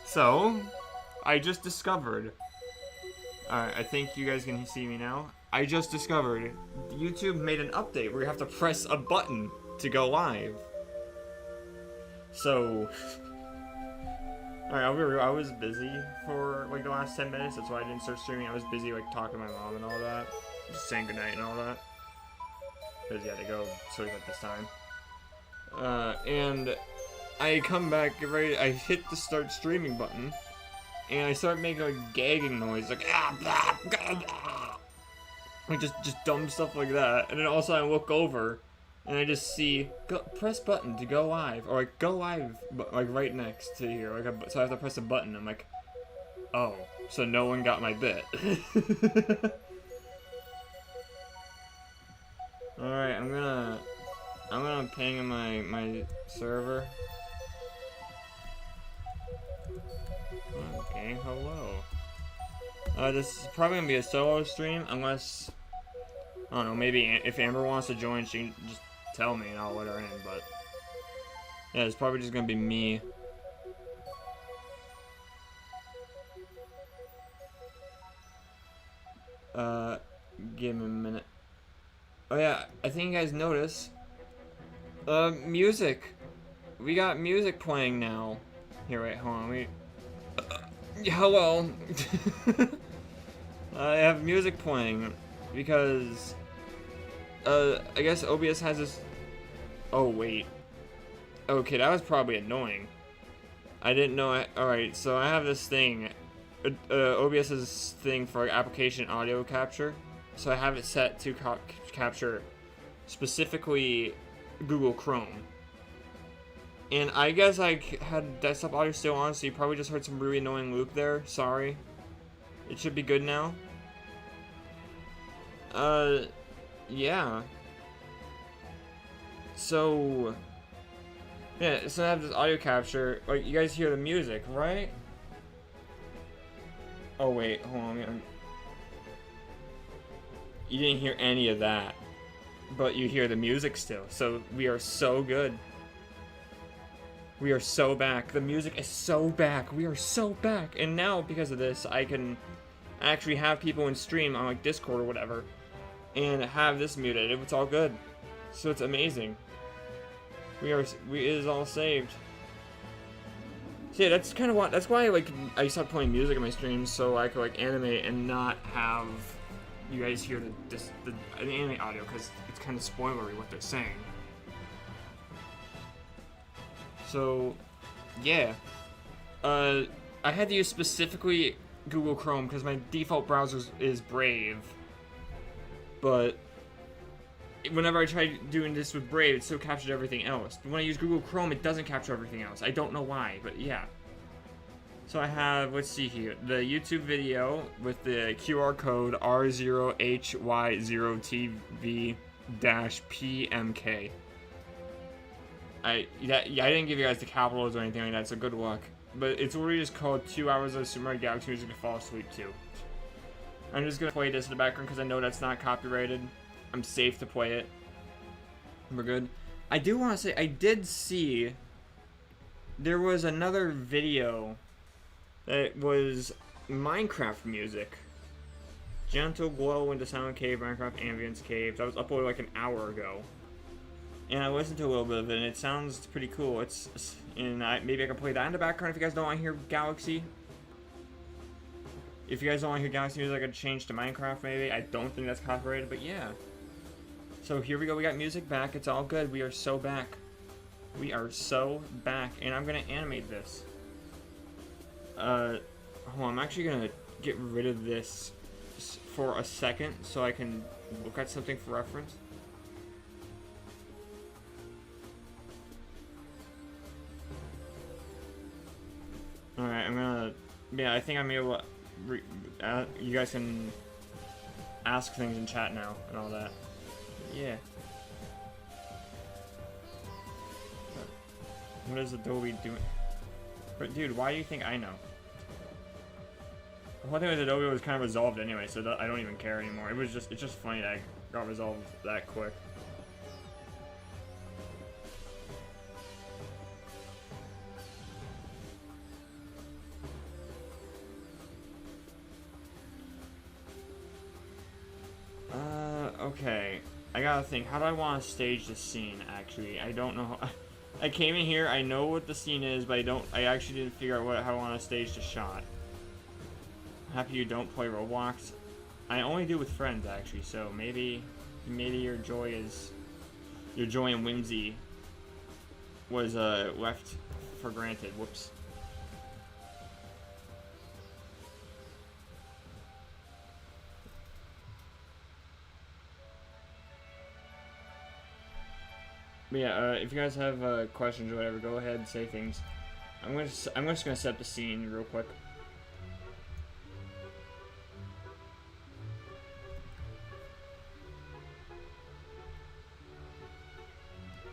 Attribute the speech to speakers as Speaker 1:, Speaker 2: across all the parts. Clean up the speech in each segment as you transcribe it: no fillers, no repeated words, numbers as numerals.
Speaker 1: So, I just discovered. Alright, I think you guys can see me now. I just discovered YouTube made an update where you have to press a button to go live. So, alright, I'll be real. I was busy for like the last 10 minutes. That's why I didn't start streaming. I was busy like talking to my mom and all that. Just saying goodnight and all that. Because yeah, they go sleep at this time. And I come back, get ready, I hit the start streaming button, and I start making a gagging noise, like, like just dumb stuff like that. And then also I look over, and I just see, press button to go live, or like, go live, like right next to here, like, so I have to press a button. I'm like, oh, so no one got my bit. Alright, I'm gonna ping my server. Okay, hello. This is probably gonna be a solo stream, unless, I don't know, maybe if Amber wants to join, she can just tell me and I'll let her in, but yeah, it's probably just gonna be me. Give me a minute. Oh yeah, I think you guys noticed. Music. We got music playing now. Here, wait, hold on, hello. I have music playing because I guess OBS has this. Oh wait. Okay, that was probably annoying. I didn't know. Alright, so I have this thing. OBS has this thing for application audio capture. So I have it set to capture specifically Google Chrome. And I guess I had desktop audio still on, so you probably just heard some really annoying loop there. Sorry. It should be good now. Yeah. So, yeah, so I have this audio capture. Like, you guys hear the music, right? Oh, wait, hold on. You didn't hear any of that. But you hear the music still. So, we are so good. We are so back. The music is so back. We are so back. And now, because of this, I can actually have people in stream on like Discord or whatever and have this muted. It's all good. So it's amazing. It is all saved. So yeah, that's kind of what, that's why like I stopped playing music in my streams, so I could like animate and not have you guys hear the anime audio, because it's kind of spoilery what they're saying. So, yeah. I had to use specifically Google Chrome because my default browser is Brave. But whenever I tried doing this with Brave, it still captured everything else. But when I use Google Chrome, it doesn't capture everything else. I don't know why, but yeah. So I have, let's see here, the YouTube video with the QR code R0HY0TV-PMK. I didn't give you guys the capitals or anything like that, so good luck. But it's literally just called 2 hours of Super Mario Galaxy music to fall asleep to. I'm just gonna play this in the background because I know that's not copyrighted. I'm safe to play it. We're good. I do want to say, I did see there was another video that was Minecraft music. Gentle Glow into Silent Cave, Minecraft Ambience Cave. That was uploaded like an hour ago. And I listened to a little bit of it, and it sounds pretty cool. Maybe I can play that in the background if you guys don't want to hear Galaxy. If you guys don't want to hear Galaxy music, I could change to Minecraft maybe. I don't think that's copyrighted, but yeah. So here we go, we got music back. It's all good. We are so back. We are so back, and I'm gonna animate this. Hold on, I'm actually gonna get rid of this for a second so I can look at something for reference. Alright, I'm gonna... Yeah, I think I'm able to... you guys can ask things in chat now and all that. Yeah. What is Adobe doing? But dude, why do you think I know? The whole thing with Adobe was kind of resolved anyway, so I don't even care anymore. It's just funny that it got resolved that quick. Okay, I gotta think. How do I want to stage the scene? Actually, I don't know. I came in here. I know what the scene is, but I actually didn't figure out how I want to stage the shot. I'm happy you don't play Roblox. I only do with friends actually. So maybe your joy and whimsy was left for granted. Whoops. But yeah, if you guys have questions or whatever, go ahead and say things. I'm just gonna set the scene real quick.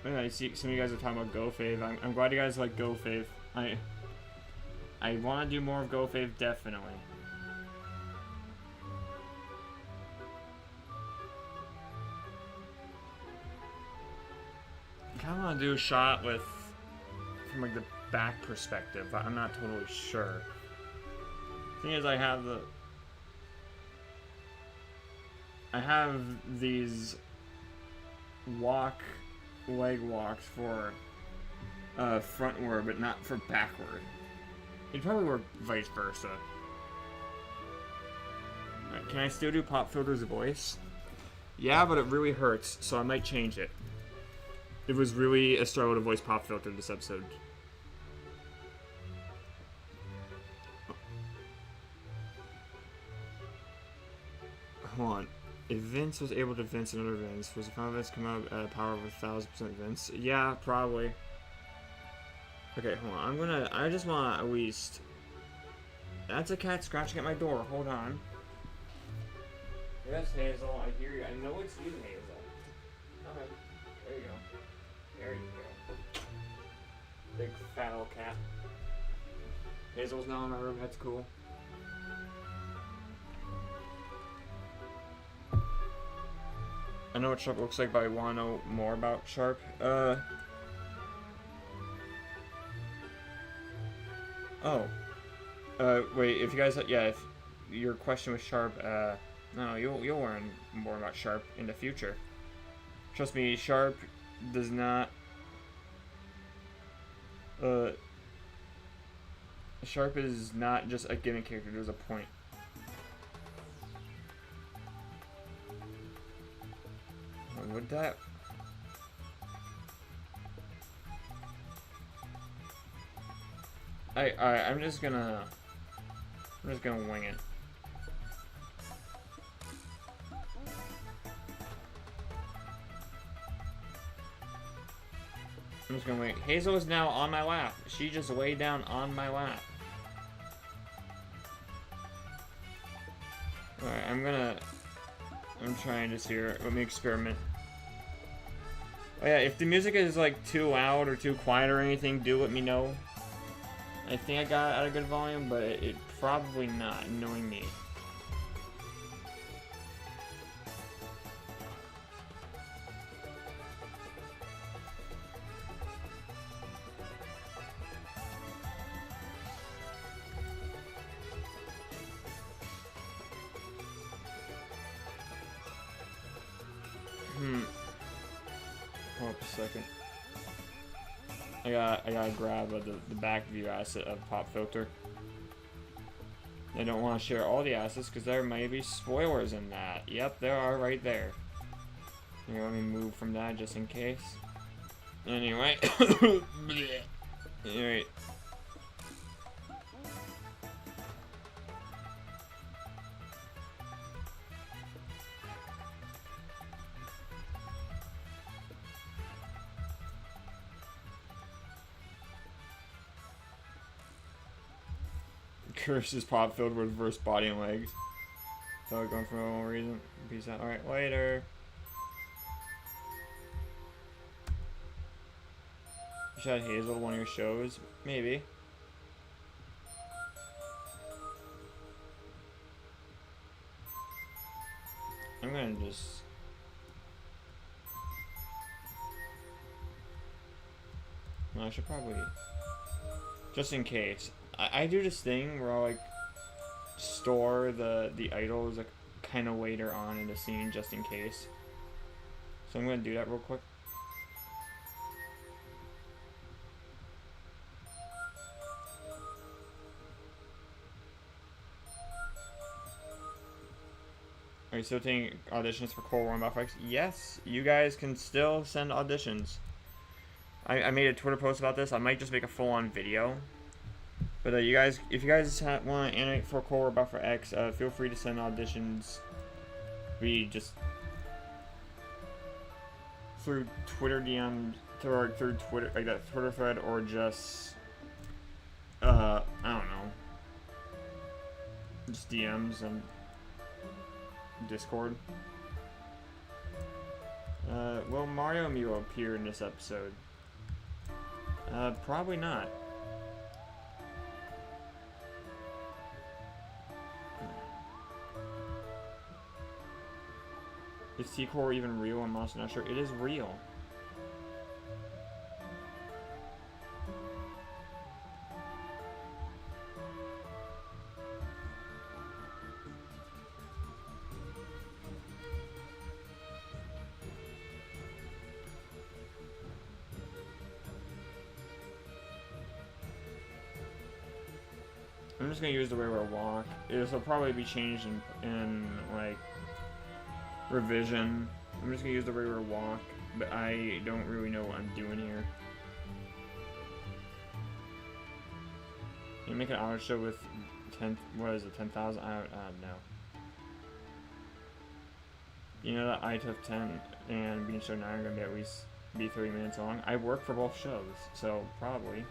Speaker 1: Yeah, I see some of you guys are talking about GoFave. I'm glad you guys like GoFave. I want to do more of GoFave, definitely. I kind of want to do a shot from like the back perspective, but I'm not totally sure. Thing is, I have these leg walks for frontward, but not for backward. It'd probably work vice versa. Right, can I still do Pop Filter's voice? Yeah, but it really hurts, so I might change it. It was really a struggle to voice Pop Filter this episode. Hold on. If Vince was able to Vince another Vince, was the final Vince come out at a power of 1000% Vince? Yeah, probably. Okay, hold on. I just want at least... That's a cat scratching at my door. Hold on. Yes, Hazel. I hear you. I know it's you, Hazel. Okay. There you go. There you go. Big fat old cat. Hazel's now in my room. That's cool. I know what Sharp looks like, but I want to know more about Sharp. Wait, if you guys, if your question was Sharp, no, you'll learn more about Sharp in the future. Trust me, Sharp does not, Sharp is not just a gimmick character, there's a point. Would that... I'm just gonna wing it. I'm just gonna wing it. Hazel is now on my lap. She just laid down on my lap. Alright, I'm trying this here. Let me experiment. Oh yeah, if the music is like too loud or too quiet or anything, do let me know. I think I got it at a good volume, but it probably not, knowing me. Hold up a second. I gotta grab the back view asset of Pop Filter. I don't want to share all the assets because there may be spoilers in that. Yep, there are right there. Here, let me move from that just in case. Anyway. Alright. Curses Pop filled with reverse body and legs. So going for no reason. Peace out. Alright, later. You should have Hazel one of your shows? Maybe. I'm gonna just... Well, I should probably... Just in case. I do this thing where I'll like store the idols like kind of later on in the scene just in case. So I'm gonna do that real quick. Are you still taking auditions for Core One Buff X? Yes, you guys can still send auditions. I made a Twitter post about this. I might just make a full-on video. But you guys, if you guys want to animate for Core Buffer X, feel free to send auditions. We just through Twitter DM through Twitter, like that Twitter thread, or just I don't know, just DMs and Discord. Will Mario Mew appear in this episode? Probably not. Is T-Core even real? I'm also not sure. It is real. I'm just gonna use the regular walk. This will probably be changed in like revision. I'm just gonna use the regular walk, but I don't really know what I'm doing here. You make an auto show with 10. What is it? 10,000? I don't know. You know that ITF 10 and Bean Show 9 are gonna be at least 30 minutes long. I work for both shows, so probably.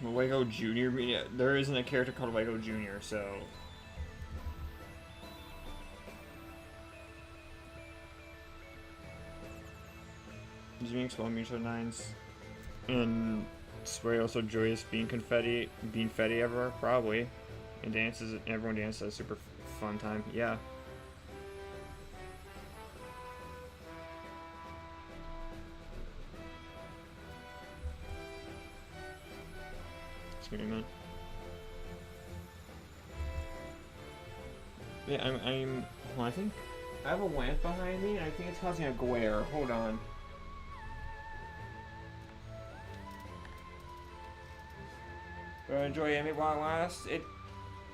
Speaker 1: Lego Junior? Yeah, there isn't a character called Lego Junior, so. Is being small mutual nines and spray also joyous bean confetti everywhere? Probably. And dances, everyone dances at a super fun time. Yeah. Yeah, well, I think I have a lamp behind me, and I think it's causing a glare. Hold on. Enjoy Animate while it lasts.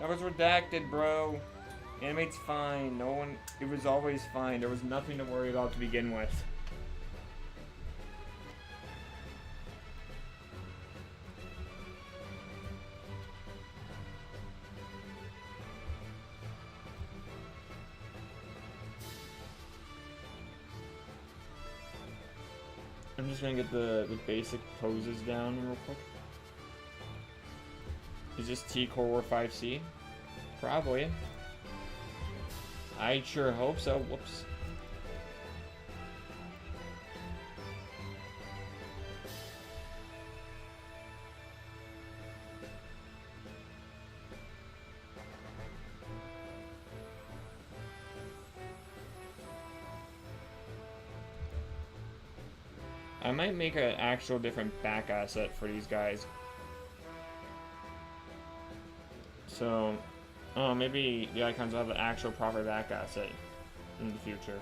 Speaker 1: That was redacted, bro. Animate's fine. It was always fine. There was nothing to worry about to begin with. I'm just gonna get the basic poses down real quick. Is this T Core War 5C? Probably. I sure hope so. Whoops. I might make an actual different back asset for these guys. So, maybe the icons will have the actual proper back asset in the future.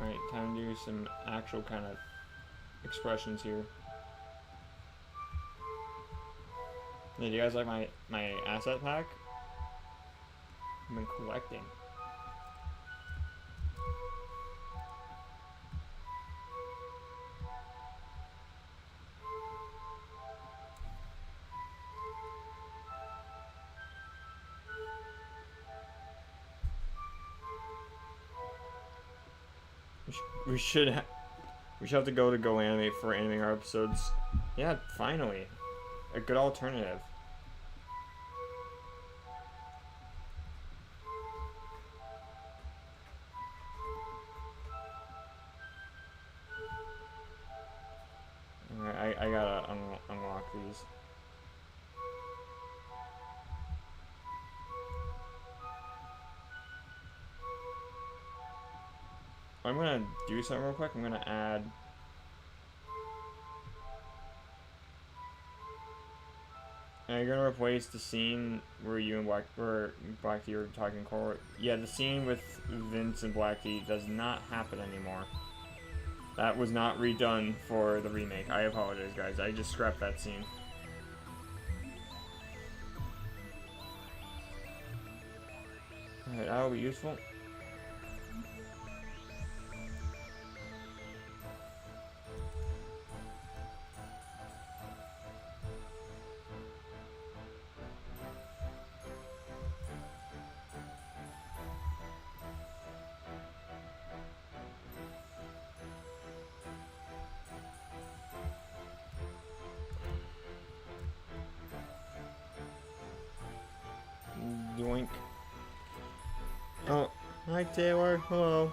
Speaker 1: Alright, time to do some actual kind of expressions here. Hey, do you guys like my asset pack? I've been collecting. We should have to go animate for animating our episodes. Yeah, finally. A good alternative. Alright, I gotta unlock these. I'm gonna do something real quick. I'm gonna add. And you're gonna replace the scene where you and Black-T are talking core. Yeah, the scene with Vince and Black-T does not happen anymore. That was not redone for the remake. I apologize, guys. I just scrapped that scene. Alright, that'll be useful. Doink. Oh, hi Taylor. Hello.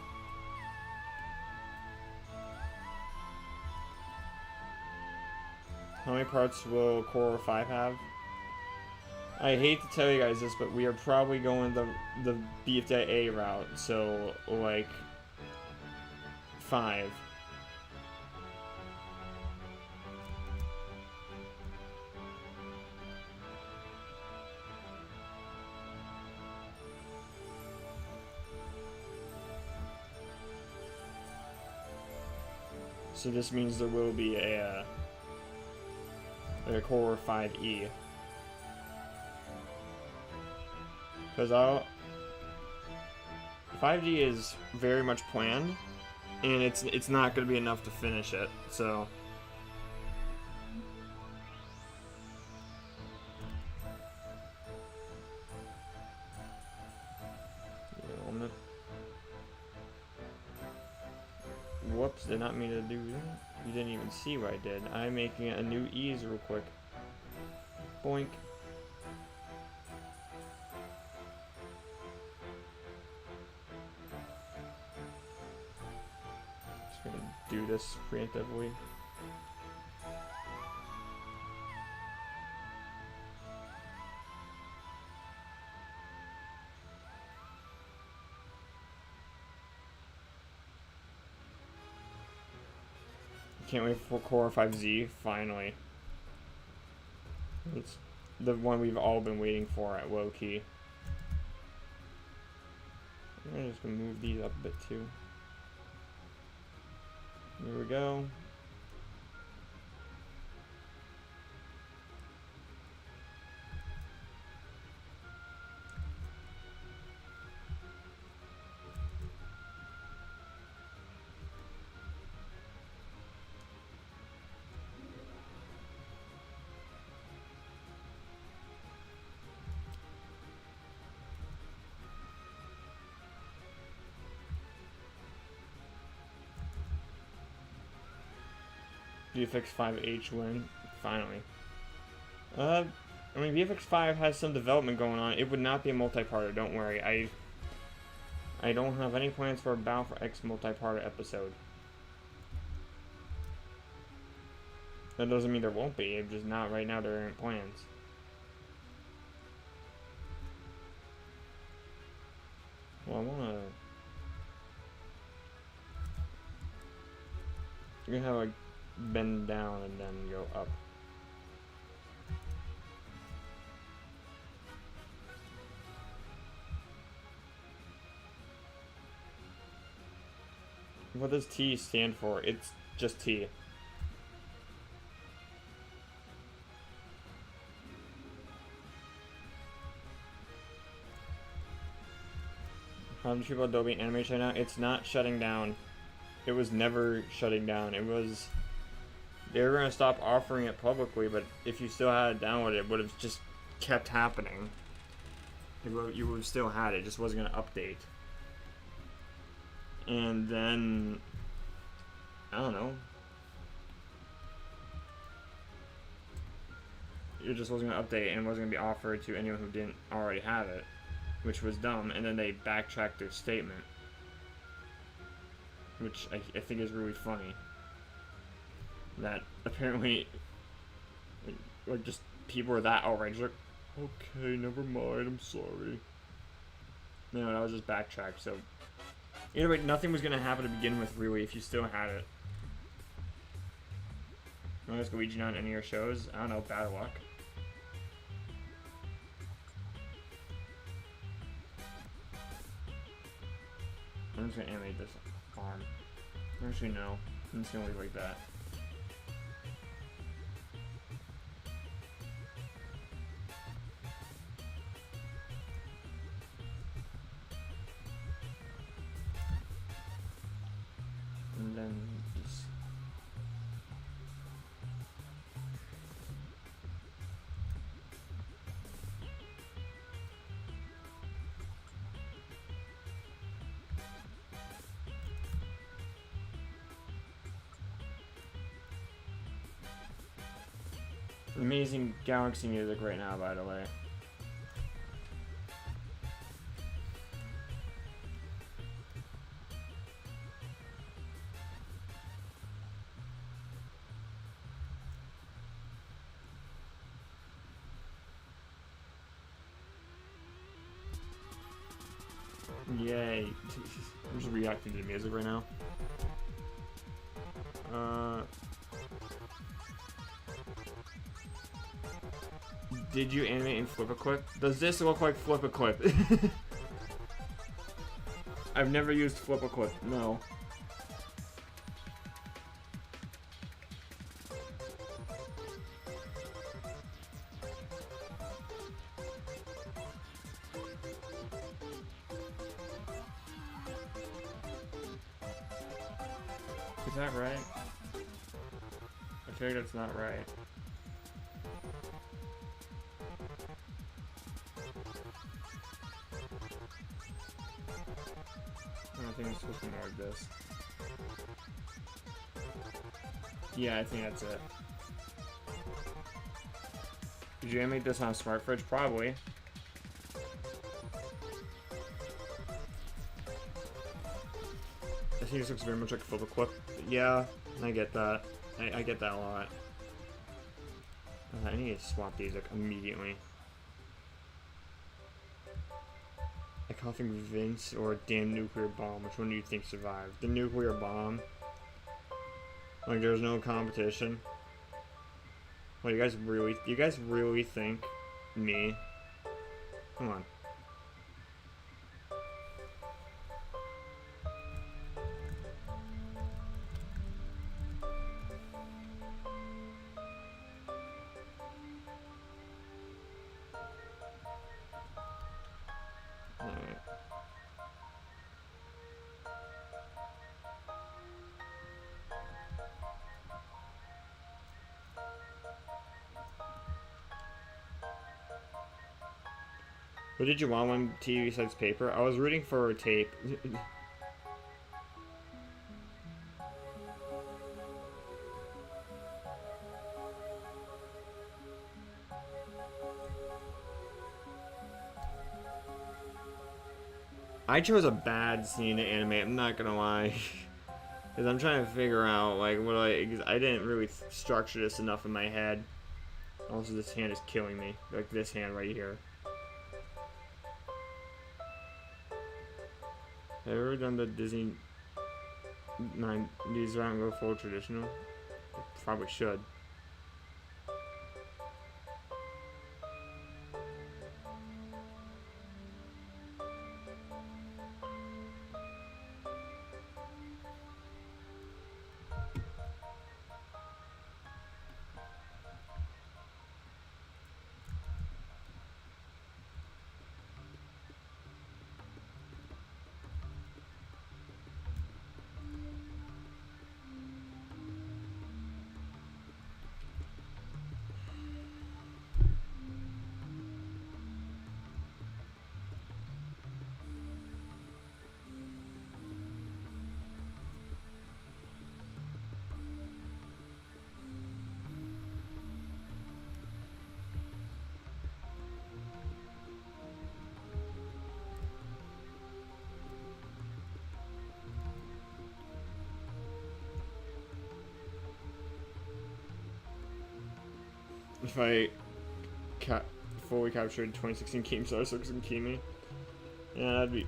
Speaker 1: How many parts will Core 5 have? I hate to tell you guys this, but we are probably going the BFA route, so like 5. So this means there will be a Core 5E. Because 5G is very much planned, and it's not going to be enough to finish it. So whoops, did not mean to do that. You didn't even see what I did. I'm making a new ease real quick. Boink. Just gonna do this preemptively. Can't wait for Core 5Z, finally. It's the one we've all been waiting for at low key. I'm just gonna move these up a bit too. There we go. VFX 5H win, finally. I mean, VFX 5 has some development going on. It would not be a multi-parter, don't worry. I don't have any plans for a Battle for X multi-parter episode. That doesn't mean there won't be, it's just not right now, there aren't plans. Well, I wanna... You're gonna have like bend down and then go up. What does T stand for? It's just T. How many people Adobe Animate right now? It's not shutting down. It was never shutting down. It was... They were going to stop offering it publicly, but if you still had it downloaded, it would have just kept happening. You would have still had it, just wasn't going to update. And then I don't know. It just wasn't going to update and wasn't going to be offered to anyone who didn't already have it, which was dumb. And then they backtracked their statement, which I think is really funny. That apparently, like, just people are that outraged. Like, okay, never mind, I'm sorry. No, that was just backtracked. So, either way, nothing was going to happen to begin with, really, if you still had it. You want to go Luigi on any of your shows? I don't know, bad luck. I'm just gonna animate this arm. Actually, no. I'm just gonna leave it like that. And then just... Amazing Galaxy music right now, by the way. Yay. I'm just reacting to the music right now. Did you animate in Flip a Clip? Does this look like Flip a Clip? I've never used Flip a Clip, no. Is that right? I feel like that's not right. I think it's supposed to be more like this. Yeah, I think that's it. Did you animate this on a smart fridge? Probably. I think this looks very much like a photo clip. Yeah, I get that. I get that a lot. I need to swap these like immediately. I can't think Vince or damn nuclear bomb. Which one do you think survived? The nuclear bomb. Like there's no competition. Well, you guys really think me? Come on. What did you want on TV besides paper? I was rooting for tape. I chose a bad scene to animate, I'm not gonna lie. Because I'm trying to figure out, like, what I didn't really structure this enough in my head. Also, this hand is killing me. Like, this hand right here. Have you ever done the Disney 90s round go full traditional? Probably should. if I fully captured 2016 Keemstar Circus and Kimi. Yeah, that'd be...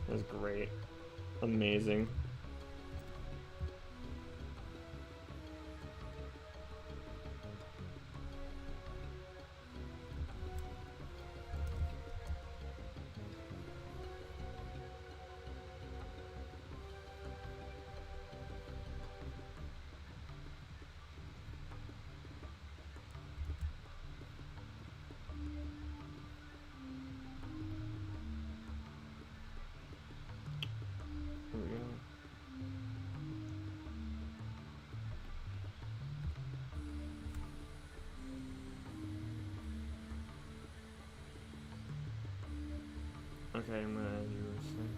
Speaker 1: That's great. Amazing. There we go. Okay, I'm gonna do a second.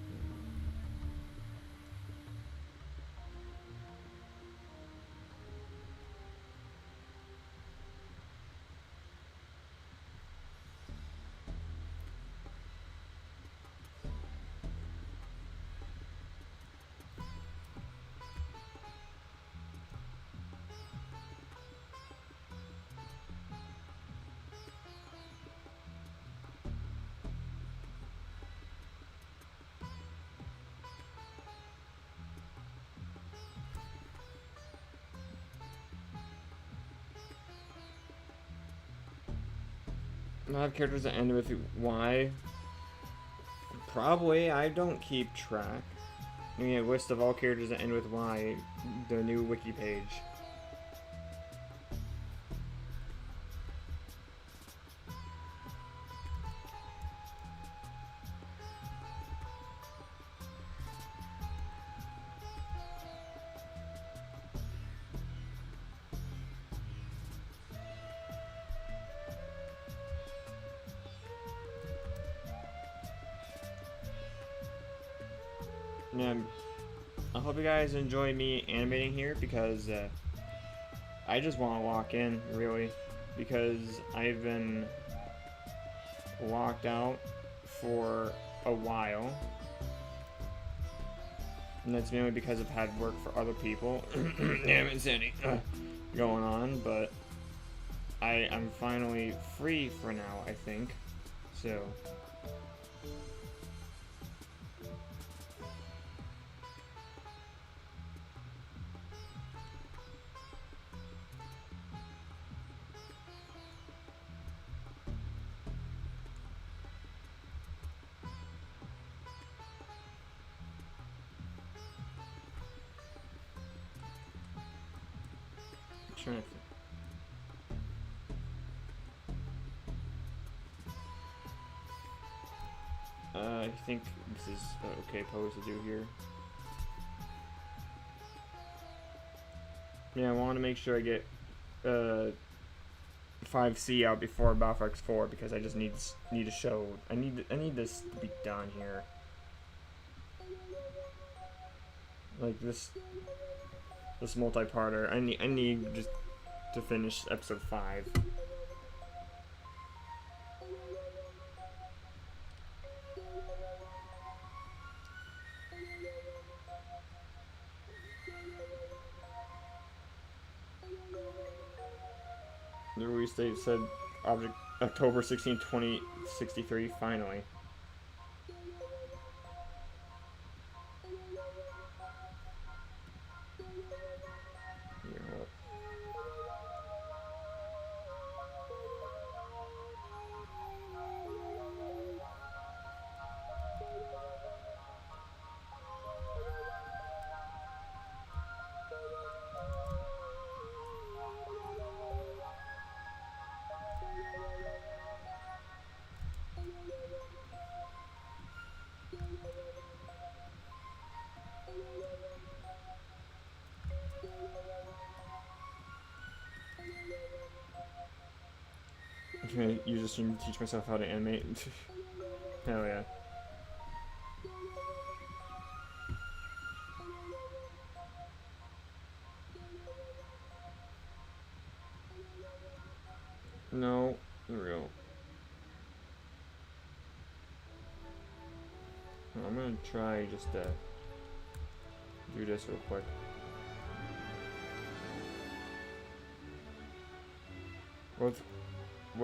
Speaker 1: I have characters that end with Y. Probably, I don't keep track. I mean, a list of all characters that end with Y, the new wiki page. Yeah, I hope you guys enjoy me animating here because I just want to lock in, really, because I've been locked out for a while, and that's mainly because I've had work for other people. Damn it, Sandy, going on, but I'm finally free for now, I think, so. Trying to I think this is an okay pose to do here. Yeah, I want to make sure I get 5C out before Battlefield X4 because I just need to show. I need this to be done here. Like this multi-parter. I need just to finish episode 5. The release date said October 16, 2063, finally. I'm gonna use this stream to teach myself how to animate. Hell yeah. No, real. I'm gonna try just to do this real quick. What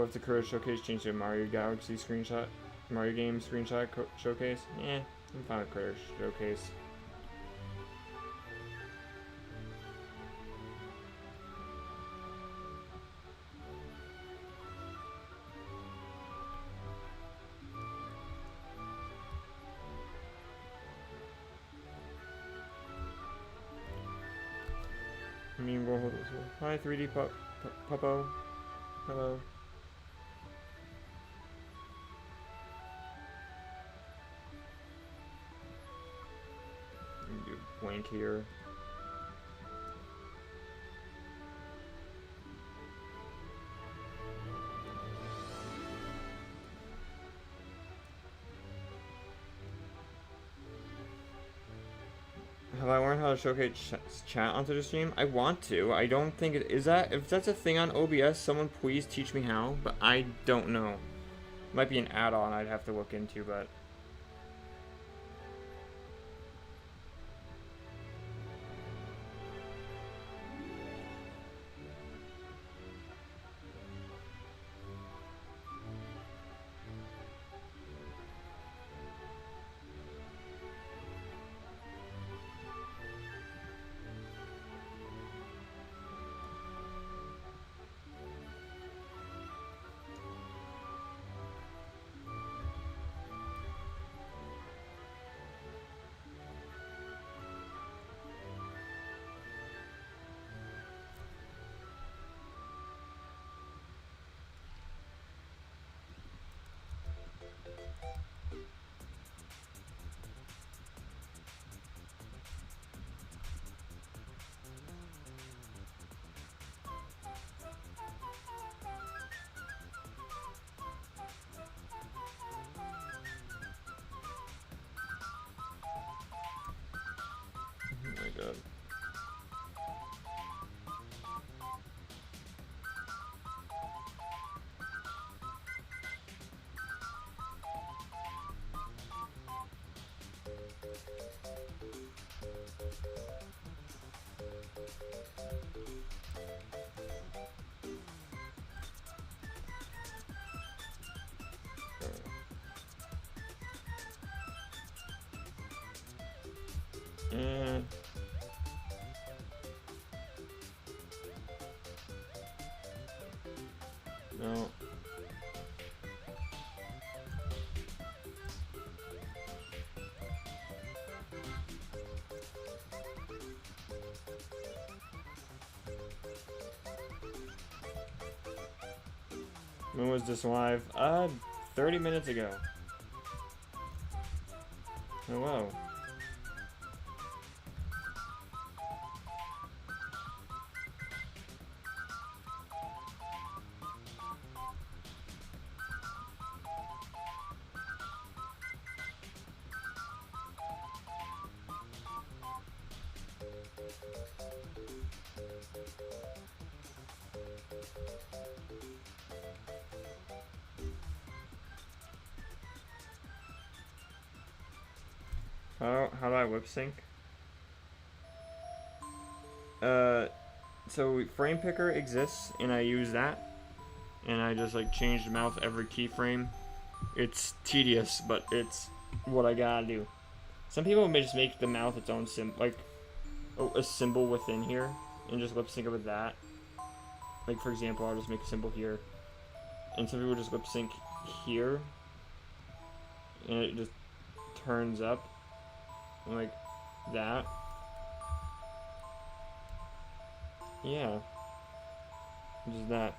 Speaker 1: if the Career Showcase changed to Mario Galaxy screenshot? Mario game screenshot showcase? Yeah, I'm fine with Career Showcase. I mean, we'll hold this one. Hi, 3D Puppo. Hello. Do blank here. Have I learned how to showcase chat onto the stream? I want to. I don't think it is that. If that's a thing on OBS, someone please teach me how. But I don't know. Might be an add-on I'd have to look into, but. Oh my god. No. When was this live? 30 minutes ago. Hello. How do I lip sync? So frame picker exists and I use that and I just like change the mouth every keyframe. It's tedious, but it's what I gotta do. Some people may just make the mouth its own like a symbol within here and just lip sync it with that. Like for example, I'll just make a symbol here, and some people just lip sync here, and it just turns up like that. Yeah, just that.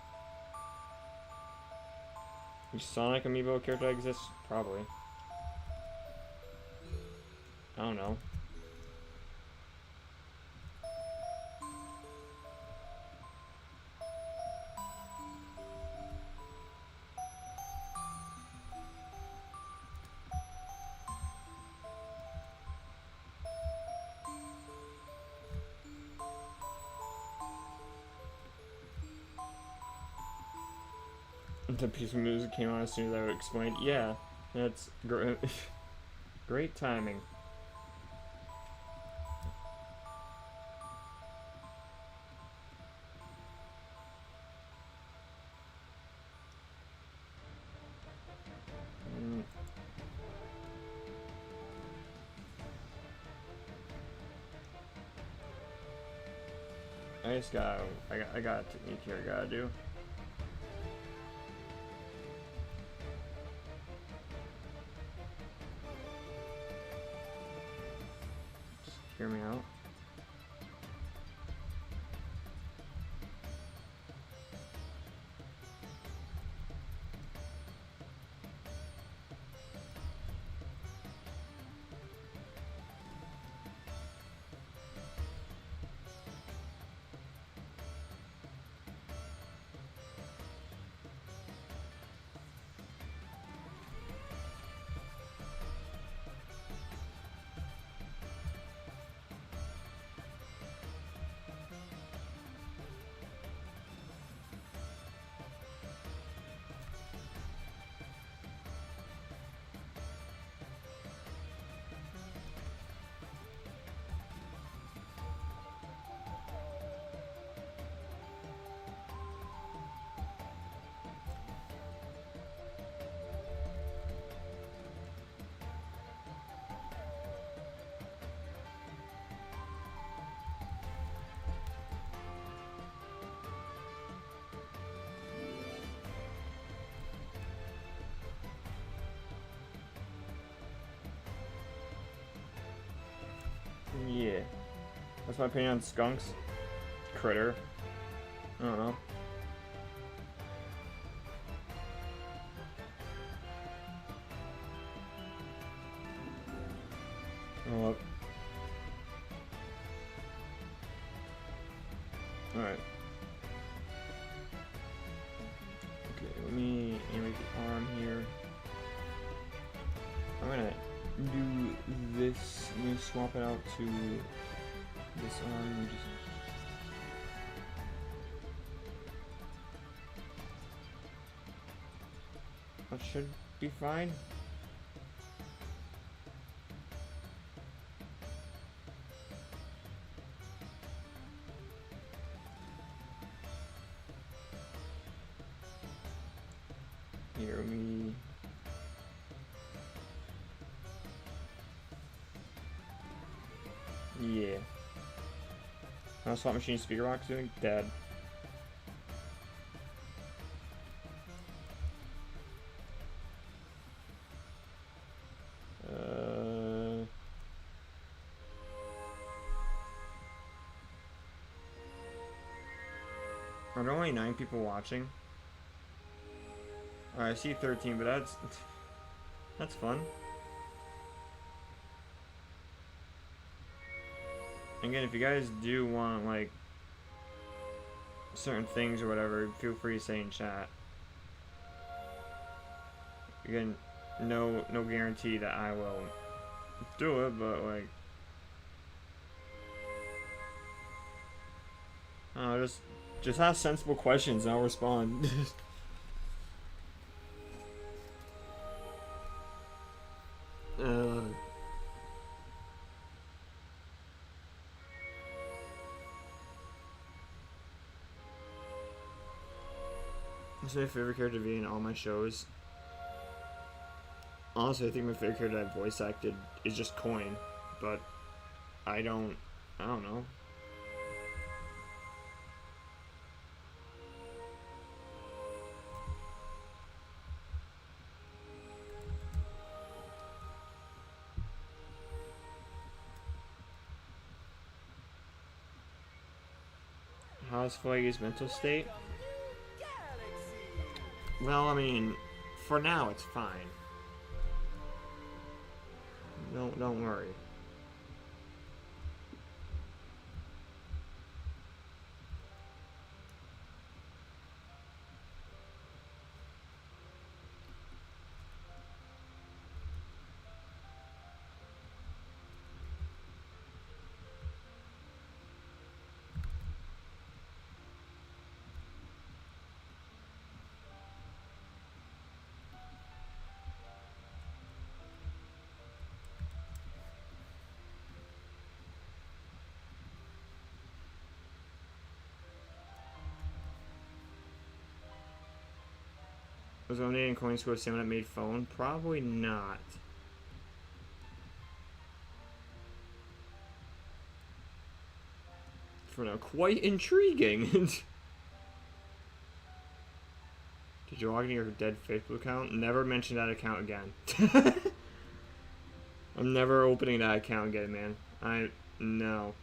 Speaker 1: Is Sonic Amiibo character exists? Probably. I don't know. The piece of music came on as soon as I explained. Yeah, that's great. Great timing. I got a technique here I gotta do. Just hear me out. Yeah. What's my opinion on skunks? Critter. I don't know. Oh, look. Alright. Okay, let me animate the arm here. I'm gonna do this. Let me swap it out to this arm. Just that should be fine. Here, let me. Yeah. Now slot machine speaker box doing dead. Are there only 9 people watching? Alright, I see 13, but that's fun. Again, if you guys do want, like, certain things or whatever, feel free to say in chat. Again, no guarantee that I will do it, but, like, just ask sensible questions and I'll respond. That's my favorite character to be in all my shows. Honestly, I think my favorite character I've voice acted is just Coin, but I don't know. How's Flaggy's mental state? Well, I mean, for now it's fine. Don't worry. Was donating coins to a someone that made phone? Probably not. for now. Quite intriguing. Did you log into your dead Facebook account? Never mention that account again. I'm never opening that account again, man. No.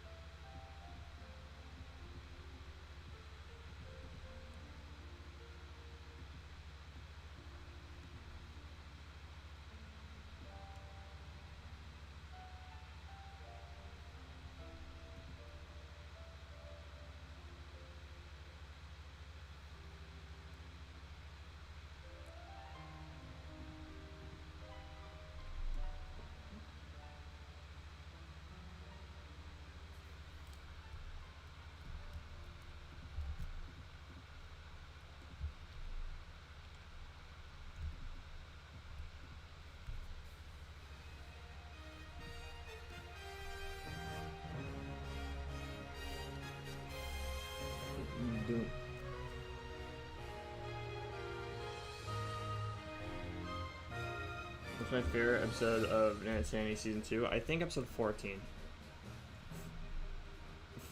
Speaker 1: What's my favorite episode of Animating T Season 2? I think episode 14.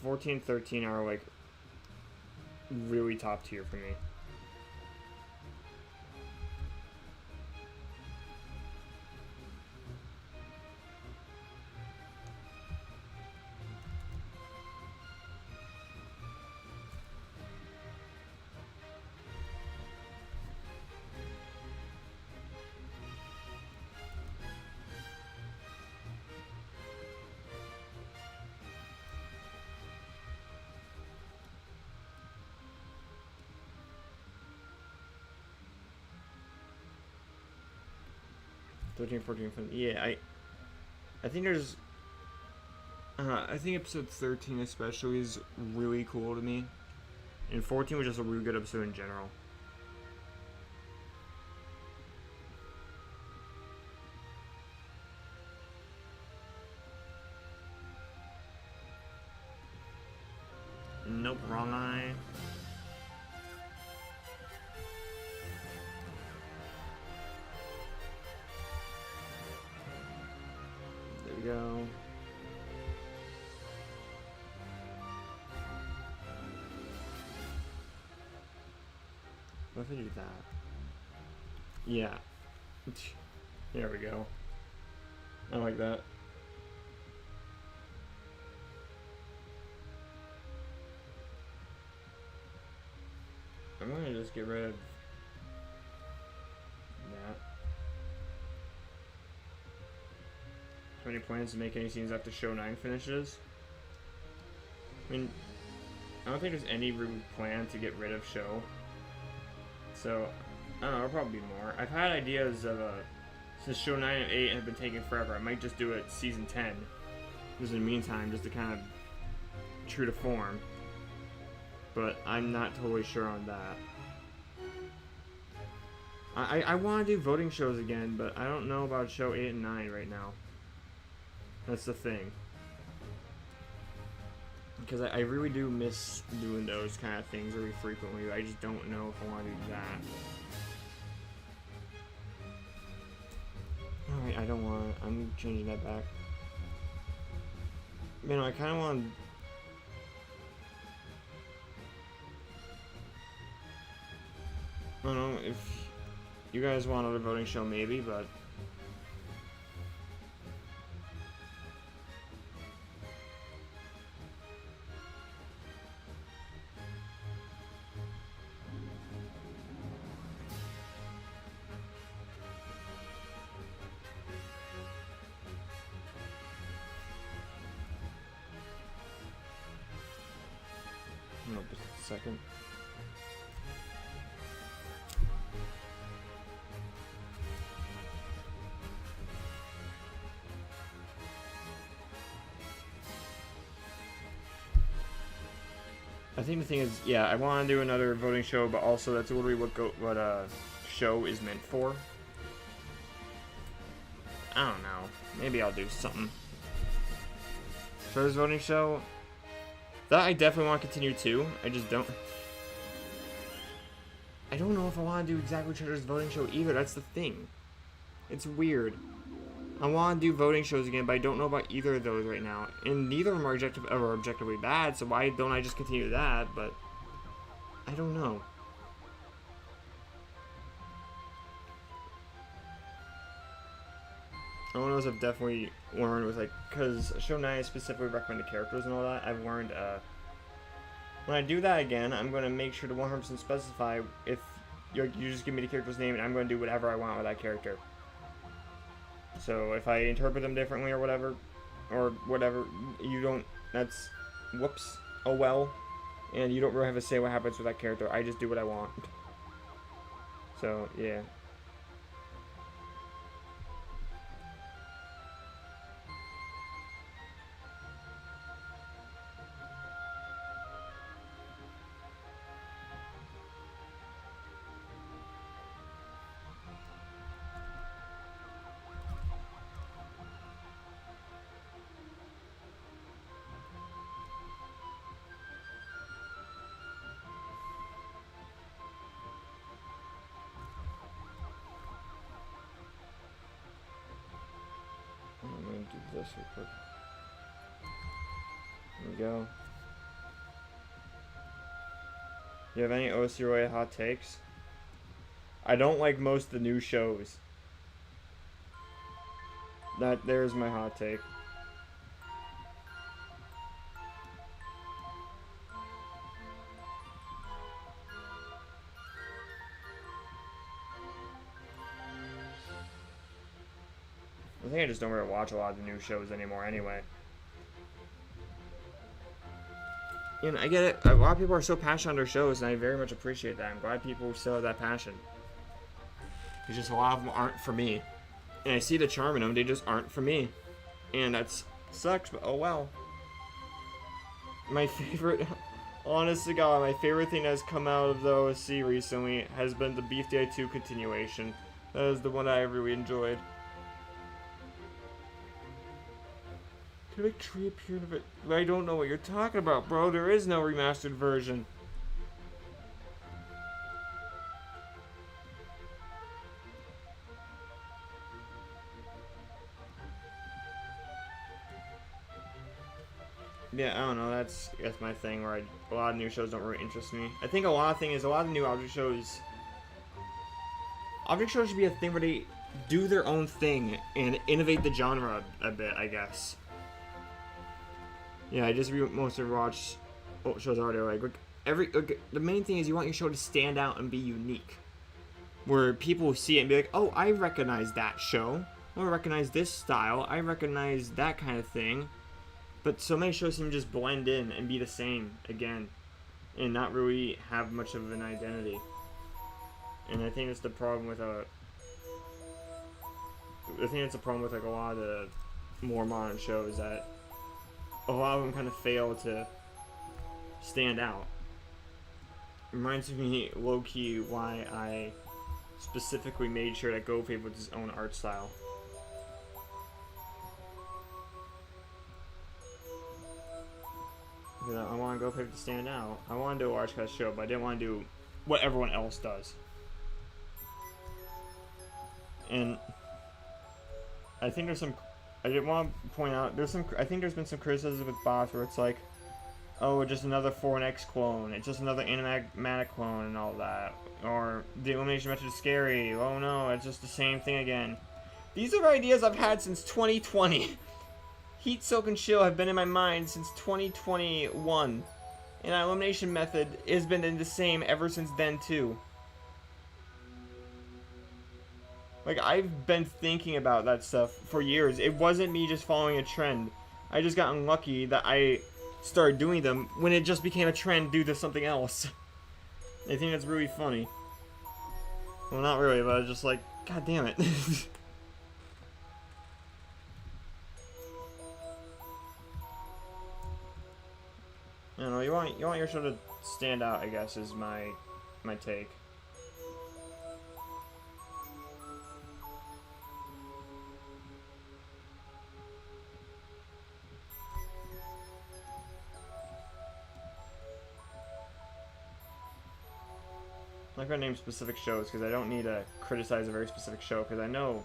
Speaker 1: 14, 13 are like really top tier for me. Thirteen, 14, 15. Yeah, I think there's I think episode 13 especially is really cool to me. And 14 was just a really good episode in general. Nope, wrong eye. There we go. What if I do that? Yeah. There we go. I like that. I'm gonna just get rid of that. Have any plans to make any scenes after show 9 finishes? I mean, I don't think there's any real plan to get rid of show. So, I don't know, there'll probably be more. I've had ideas of, since show 9 and 8 have been taking forever, I might just do it season 10. Just in the meantime, just to kind of true to form. But I'm not totally sure on that. I want to do voting shows again, but I don't know about show 8 and 9 right now. That's the thing. Because I really do miss doing those kind of things very frequently. I just don't know if I want to do that. Alright, I don't want to. I'm changing that back. Man, I kind of want to... I don't know if you guys want another voting show, maybe, but no, just a second. I think the thing is, yeah, I want to do another voting show, but also that's literally what show is meant for. I don't know. Maybe I'll do something. Trevor's voting show. That I definitely want to continue too. I just don't. I don't know if I want to do exactly Trevor's voting show either. That's the thing. It's weird. I want to do voting shows again, but I don't know about either of those right now. And neither of them are objectively bad, so why don't I just continue that? But I don't know. One of those I've definitely learned was like, because Show 9 specifically recommended characters and all that, I've learned, when I do that again, I'm going to make sure to 100% specify if you just give me the character's name and I'm going to do whatever I want with that character. So if I interpret them differently or whatever, you don't, that's, whoops, oh well, and you don't really have to say what happens with that character. I just do what I want. So, yeah. I'm going to do this real quick. There we go. Do you have any OC hot takes? I don't like most of the new shows. There's my hot take. I think I just don't really watch a lot of the new shows anymore anyway. And I get it, a lot of people are so passionate on their shows, and I very much appreciate that. I'm glad people still have that passion. It's just a lot of them aren't for me. And I see the charm in them, they just aren't for me. And that sucks, but oh well. My favorite, honest to God, my favorite thing that's come out of the OSC recently has been the Beef Day 2 continuation. That is the one I really enjoyed. Could a tree appear in it? I don't know what you're talking about, bro. There is no remastered version. Yeah, I don't know. That's my thing. Where a lot of new shows don't really interest me. I think a lot of the new object shows. Object shows should be a thing where they do their own thing and innovate the genre a bit, I guess. Yeah, I just mostly watch shows already. Like the main thing is you want your show to stand out and be unique, where people see it and be like, "Oh, I recognize that show. I recognize this style. I recognize that kind of thing." But so many shows seem to just blend in and be the same again, and not really have much of an identity. And I think that's the problem with like a lot of the more modern shows, that a lot of them kind of fail to stand out. Reminds me low-key why I specifically made sure that GoFave was his own art style. Because I want GoFave to stand out. I want to do a large cast show, but I didn't want to do what everyone else does. And I think there's some, I did want to point out, I think there's been some criticism with bots where it's like, oh, just another 4X clone, it's just another animatic clone and all that. Or, the elimination method is scary, oh no, it's just the same thing again. These are ideas I've had since 2020. Heat, Soak, and Chill have been in my mind since 2021. And our elimination method has been the same ever since then too. Like, I've been thinking about that stuff for years. It wasn't me just following a trend. I just got unlucky that I started doing them when it just became a trend due to something else. I think that's really funny. Well, not really, but I was just like, God damn it. I don't know, you want your show to stand out, I guess, is my take. I'm not gonna name specific shows because I don't need to criticize a very specific show, because I know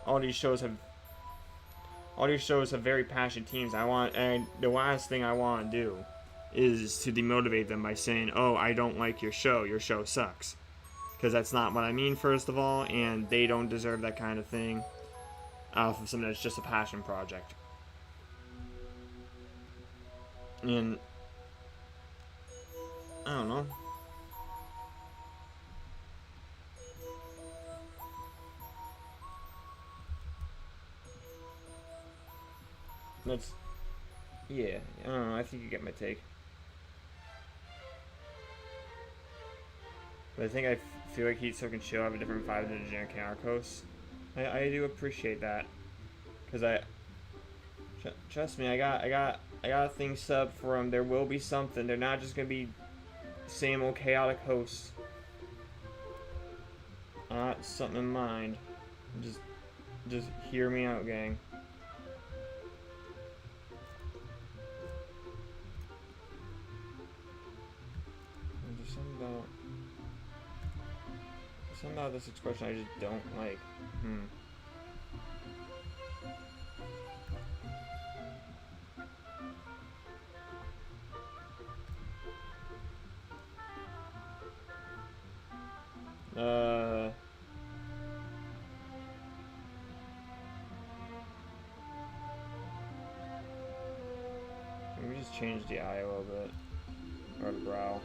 Speaker 1: all these shows have all your shows have very passionate teams. And the last thing I want to do is to demotivate them by saying, oh, I don't like your show sucks. Because that's not what I mean, first of all, and they don't deserve that kind of thing off of something that's just a passion project. And I don't know. That's, yeah, I don't know, I think you get my take. But I think I feel like Heat Soak and Chill have a different vibe than the generic Narcos. I do appreciate that, cause trust me, I got things subbed for them. There will be something. They're not just gonna be same old chaotic hosts. I got something in mind. Just hear me out, gang. There's something about this expression I just don't like. Let me just change the eye a little bit, or the brow.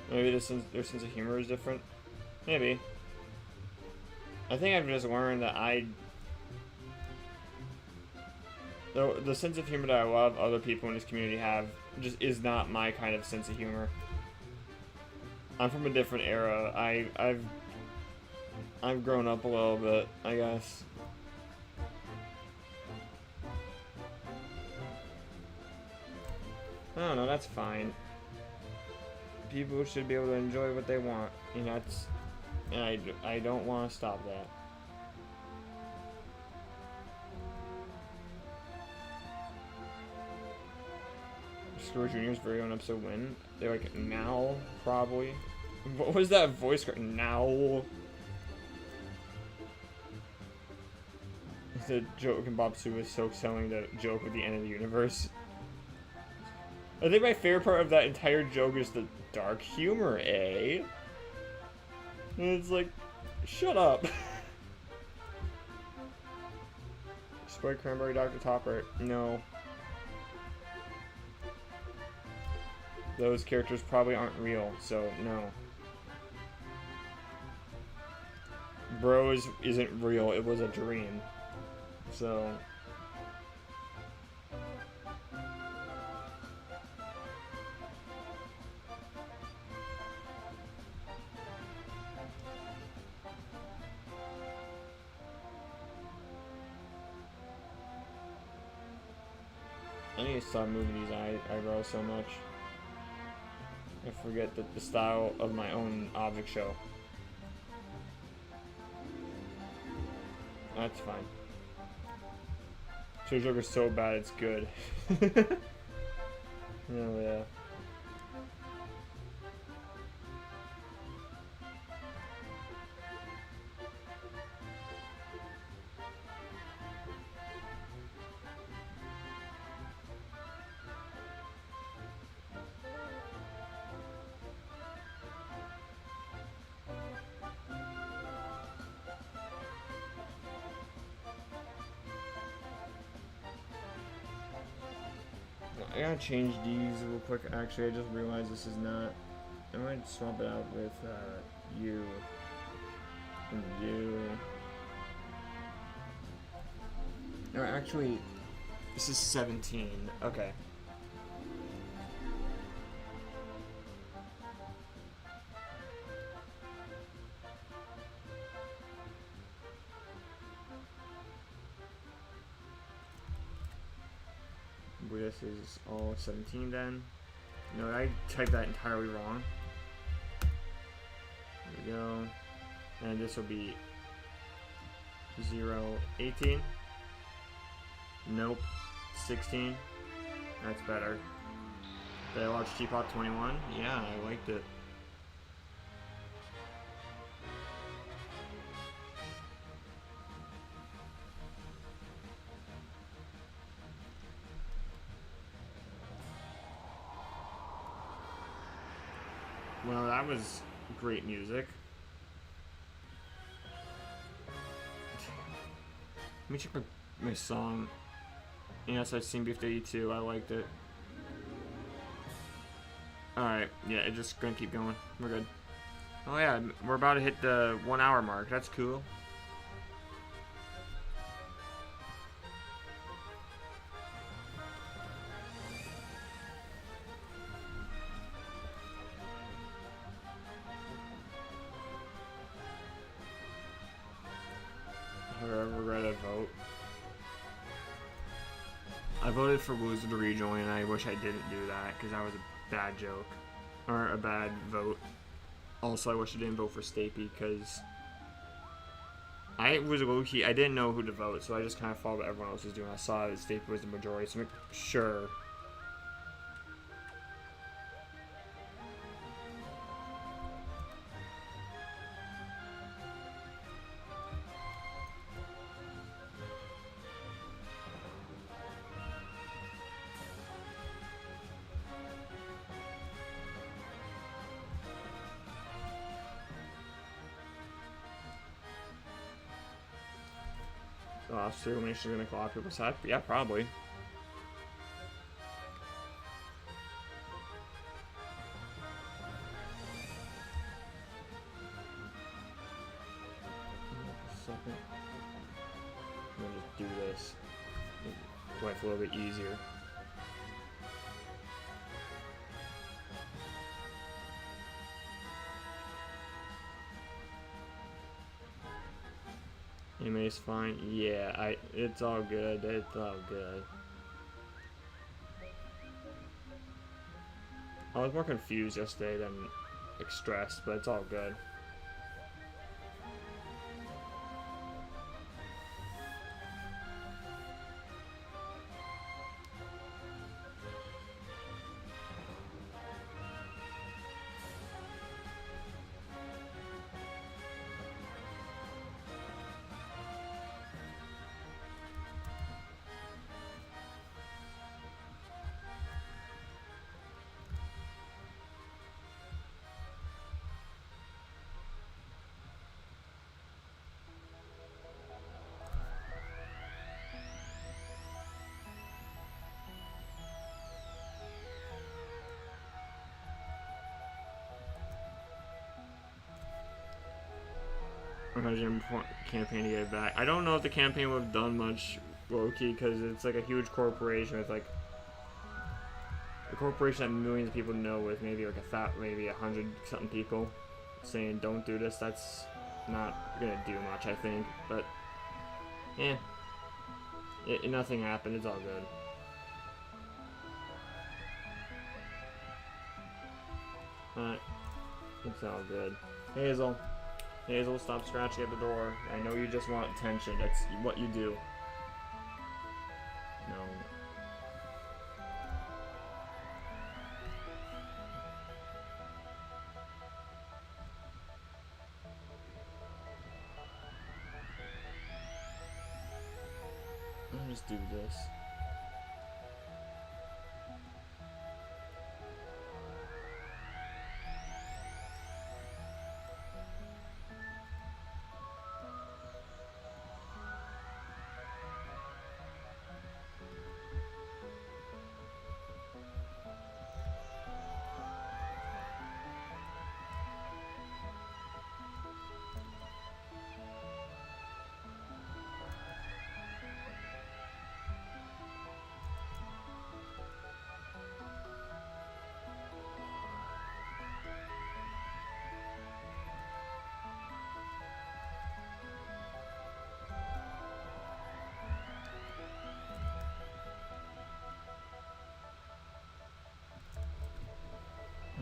Speaker 1: Maybe their sense of humor is different. Maybe. I think I've just learned that the sense of humor that I love other people in this community have just is not my kind of sense of humor. I'm from a different era. I've grown up a little bit, I guess. I don't know, that's fine. People should be able to enjoy what they want, and I don't want to stop that. Score Junior's very own episode win. They're like, now, probably. What was that voice? Now. The joke in Bob Sue was so selling the joke at the end of the universe. I think my favorite part of that entire joke is the dark humor, eh? And it's like, shut up. Sprite Cranberry Dr. Topper. No. Those characters probably aren't real, so no. Bros isn't real, it was a dream. So... I need to stop moving these eyebrows so much. I forget the style of my own object show. That's fine. So Joker's so bad it's good. Oh yeah. I gotta change these real quick. Actually, I just realized this is not. I might swap it out with you and you. No, actually, this is 17. Okay. This is all 17 then. No, I typed that entirely wrong. There we go. And this will be 0, 18. Nope. 16. That's better. Did I watch Teapot 21? Yeah, I liked it. Well, that was great music. Let me check my song. Yes, I've seen Beef 82. I liked it. Alright, yeah, it's just gonna keep going. We're good. Oh yeah, we're about to hit the 1 hour mark. That's cool. Regret a vote. I voted for Loser to rejoin, and I wish I didn't do that because that was a bad joke or a bad vote. Also, I wish I didn't vote for Stapy because I was low-key. I didn't know who to vote, so I just kind of followed what everyone else was doing. I saw that Stapy was the majority, so make sure. Elimination is going to call out people's side? Yeah, probably. Second. I'm going to just do this. Make life a little bit easier. Anime's fine. Yeah, it's all good. It's all good. I was more confused yesterday than stressed, but it's all good. Imagine campaign to get it back. I don't know if the campaign would have done much, low-key, because it's like a huge corporation with like a corporation that millions of people know with maybe like maybe 100 something people saying don't do this. That's not gonna do much, I think. But yeah, nothing happened. It's all good. Alright, it's all good. Hazel. Hazel, stop scratching at the door. I know you just want attention. That's what you do. No. I'll just do this.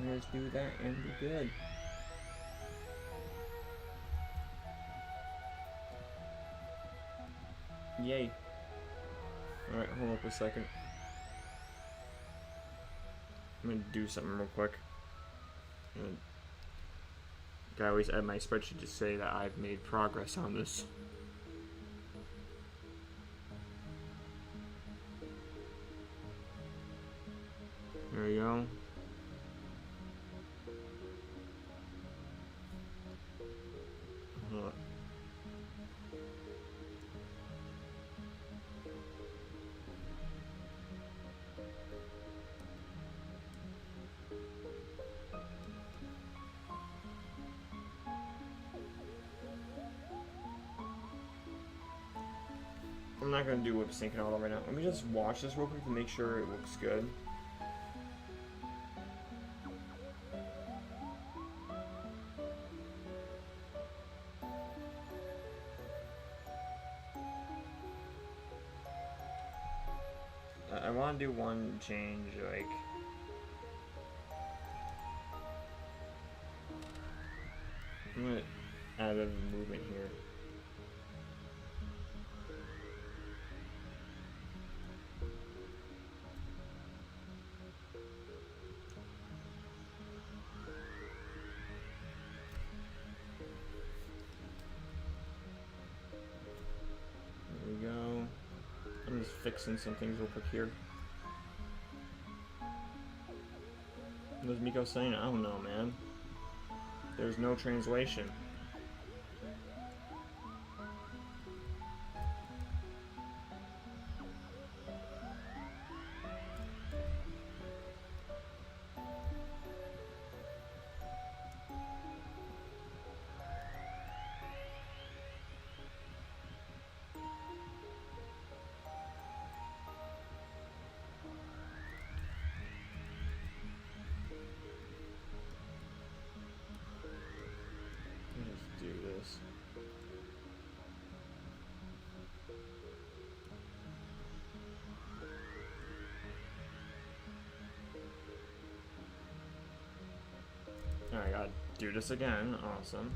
Speaker 1: Let's do that and be good. Yay. Alright, hold up a second. I'm gonna do something real quick. I always add my spreadsheet to say that I've made progress on this. There we go. I'm not gonna do lip sync and all that right now. Let me just watch this real quick to make sure it looks good. I want to do one change, like I'm gonna add a movement here. I'm just fixing some things real quick here. What was Miko saying? I don't know, man. There's no translation. I gotta do this again. Awesome.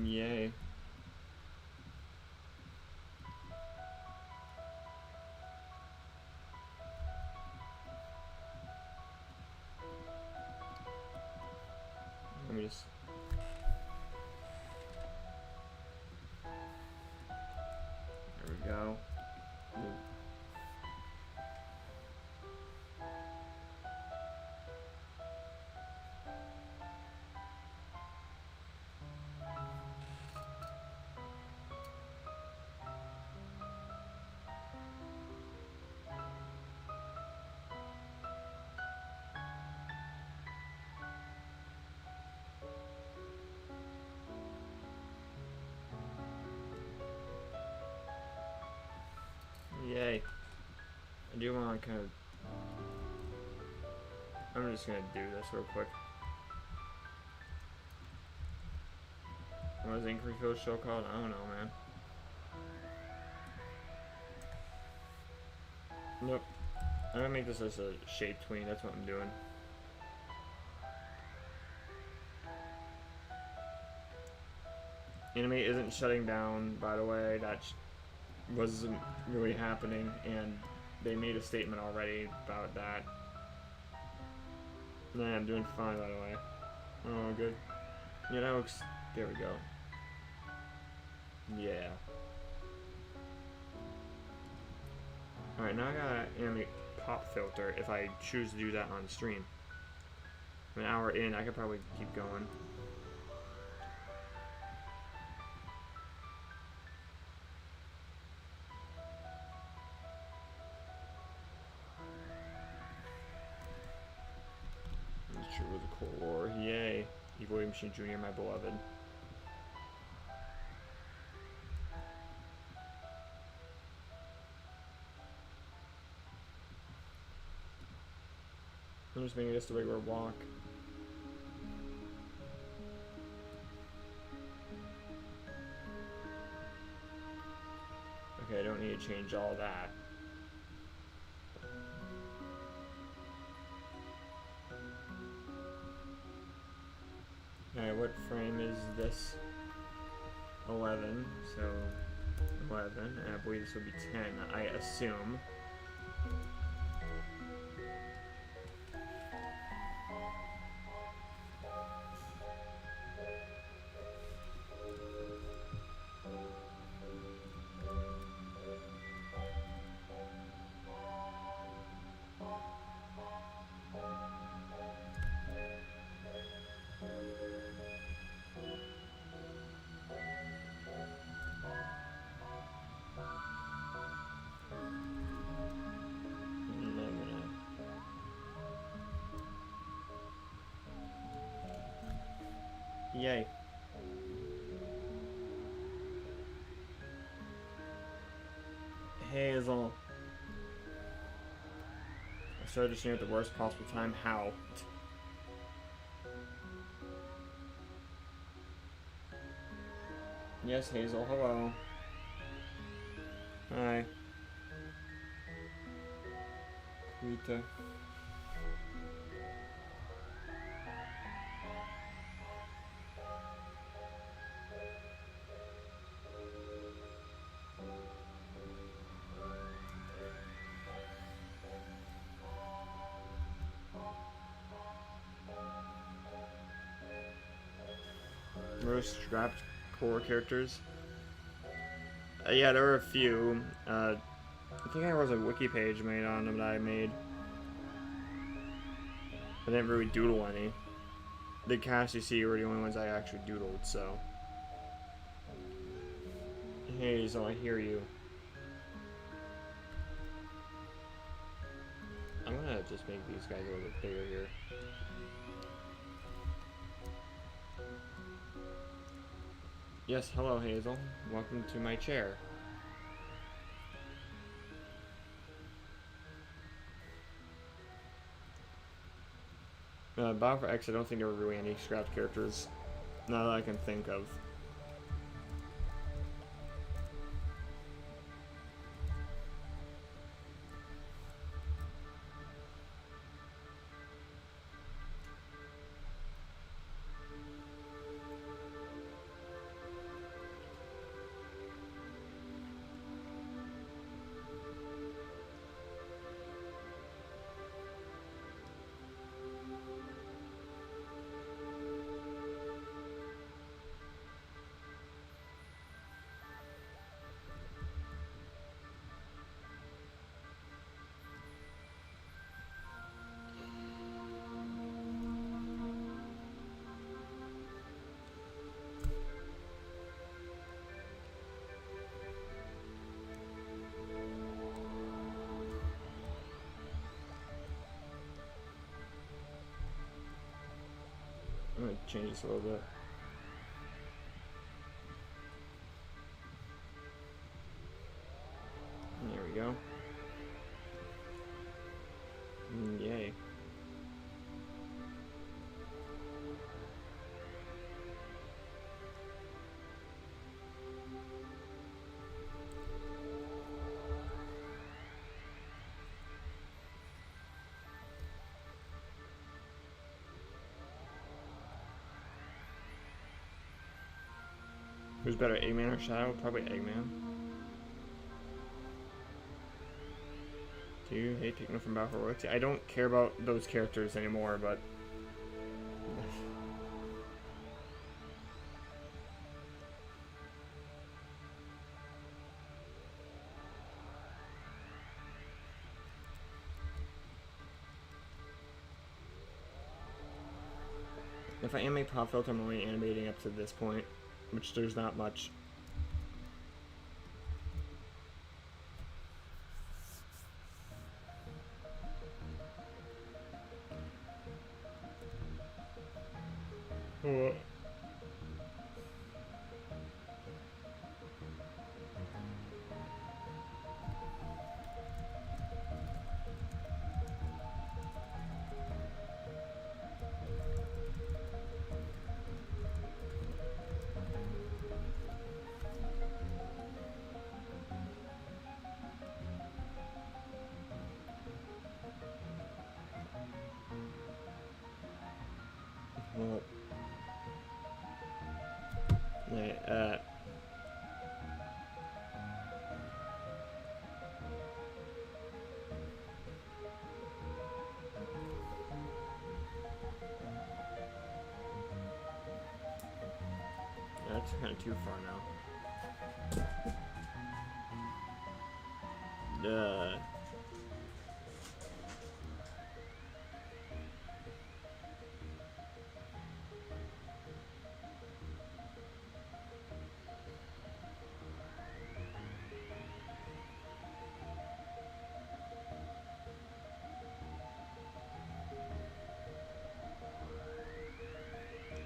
Speaker 1: Yay. Let me just... There we go. Yay. I do want to kind of... I'm just going to do this real quick. What was Inkriefield show called? I don't know, man. Nope. I'm going to make this as a shape tween. That's what I'm doing. Anime isn't shutting down, by the way. That wasn't really happening, and they made a statement already about that. Nah, I'm doing fine, by the way. Oh, good. Yeah, that looks... There we go. Yeah. Alright, now I gotta animate pop filter if I choose to do that on stream. An hour in, I could probably keep going. With a core. Yay. Evil Machine Jr., my beloved. I'm just making this a regular walk. Okay, I don't need to change all that. Alright, what frame is this? 11, so 11, and I believe this would be 10, I assume. Yay. Hazel. I started this year at the worst possible time. How? Yes, Hazel. Hello. Hi. Rita. Most scrapped core characters. Yeah, there were a few. I think there was a wiki page made on them that I made. I didn't really doodle any. The casts you see were the only ones I actually doodled, so. Hey, so I hear you. I'm gonna just make these guys a little bit bigger here. Yes, hello Hazel. Welcome to my chair. Battle for X, I don't think there were really any scrapped characters. Not that I can think of. I'm gonna change this a little bit. There we go. Yay. Who's better, Eggman or Shadow? Probably Eggman. Do you hate taking them from Battle for Royalty? I don't care about those characters anymore, but... If I animate pop filter, I'm only animating up to this point, which there's not much. Oh. Well, That's kind of too far now.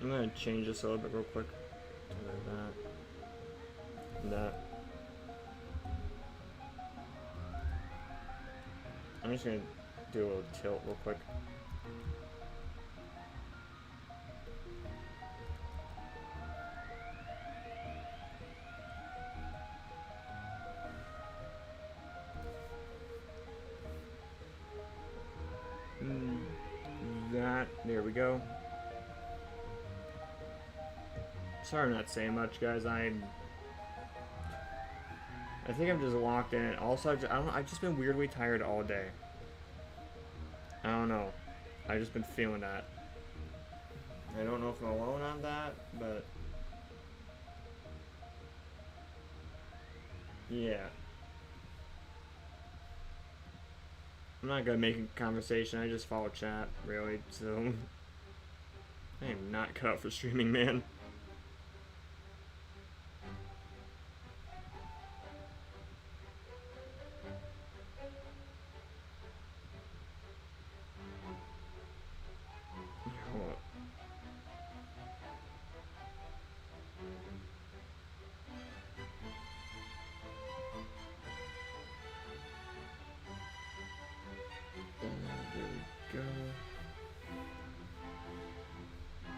Speaker 1: I'm gonna change this a little bit real quick. That. I'm just gonna do a little tilt real quick. There we go. Sorry I'm not saying much, guys. I think I'm just locked in. Also, I've just been weirdly tired all day. I don't know. I've just been feeling that. I don't know if I'm alone on that, but yeah. I'm not gonna make a conversation. I just follow chat, really. So I am not cut out for streaming, man.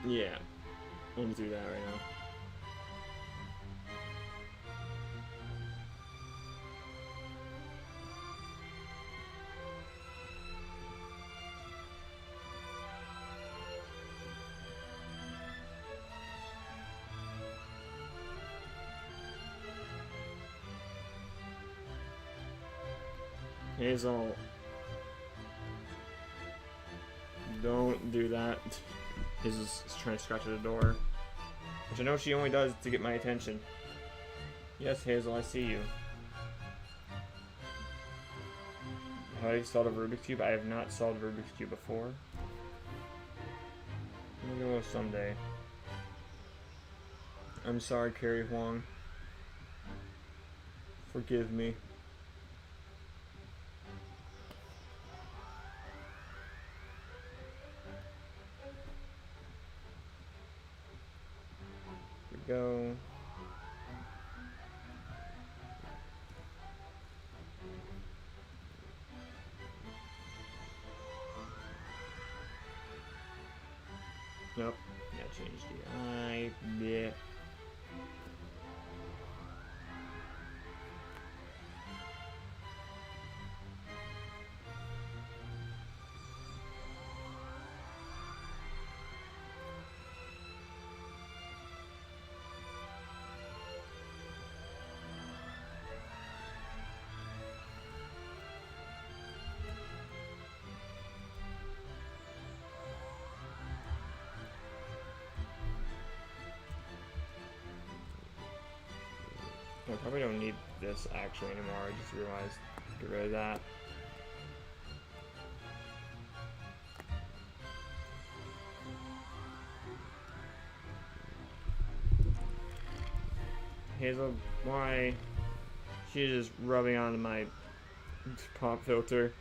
Speaker 1: Yeah, let me do that right now. Hazel, don't do that. Hazel's trying to scratch at the door, which I know she only does to get my attention. Yes, Hazel, I see you. Have I solved a Rubik's Cube? I have not solved a Rubik's Cube before. Maybe I will someday. I'm sorry, Carrie Huang. Forgive me. Go. Nope. Gotta change the eye. Yeah. I probably don't need this actually anymore. I just realized. Get rid of that. Hazel, why? She's just rubbing onto my pop filter.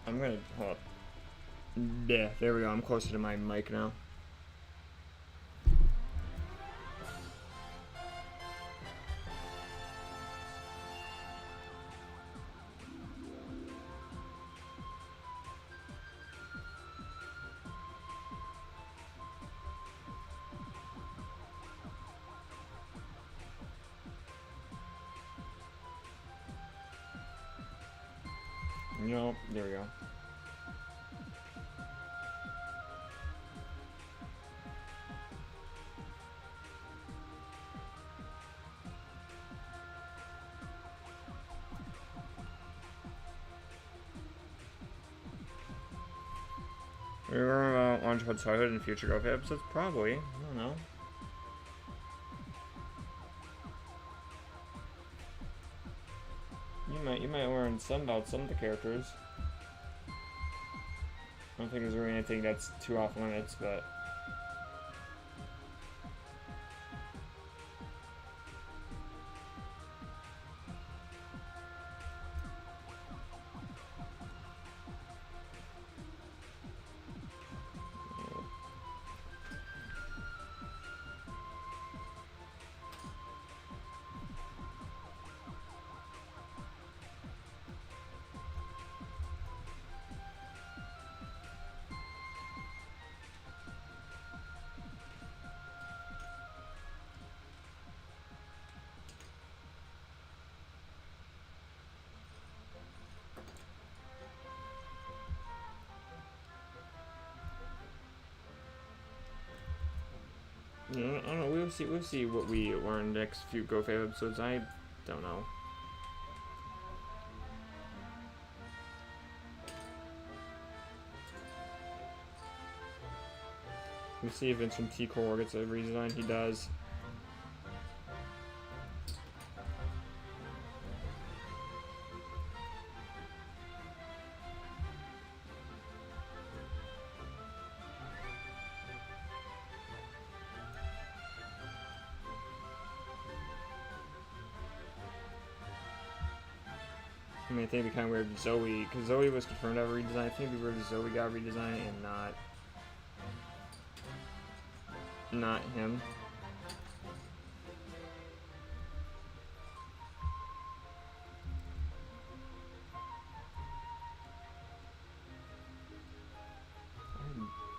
Speaker 1: I'm gonna hold up. Yeah, there we go. I'm closer to my mic now. Nope, there we go. We're on to childhood in future Go episodes, probably. I don't know. You might learn some about some of the characters. I don't think there's really anything that's too off limits, but I don't know. We'll see what we learn next few Go Fave episodes. I don't know. We'll see if Vincent T Core gets a redesign. He does. I mean, I think it'd be kind of weird if Zoe, because Zoe was confirmed to have a redesign. I think it'd be weird if Zoe got a redesign and not him.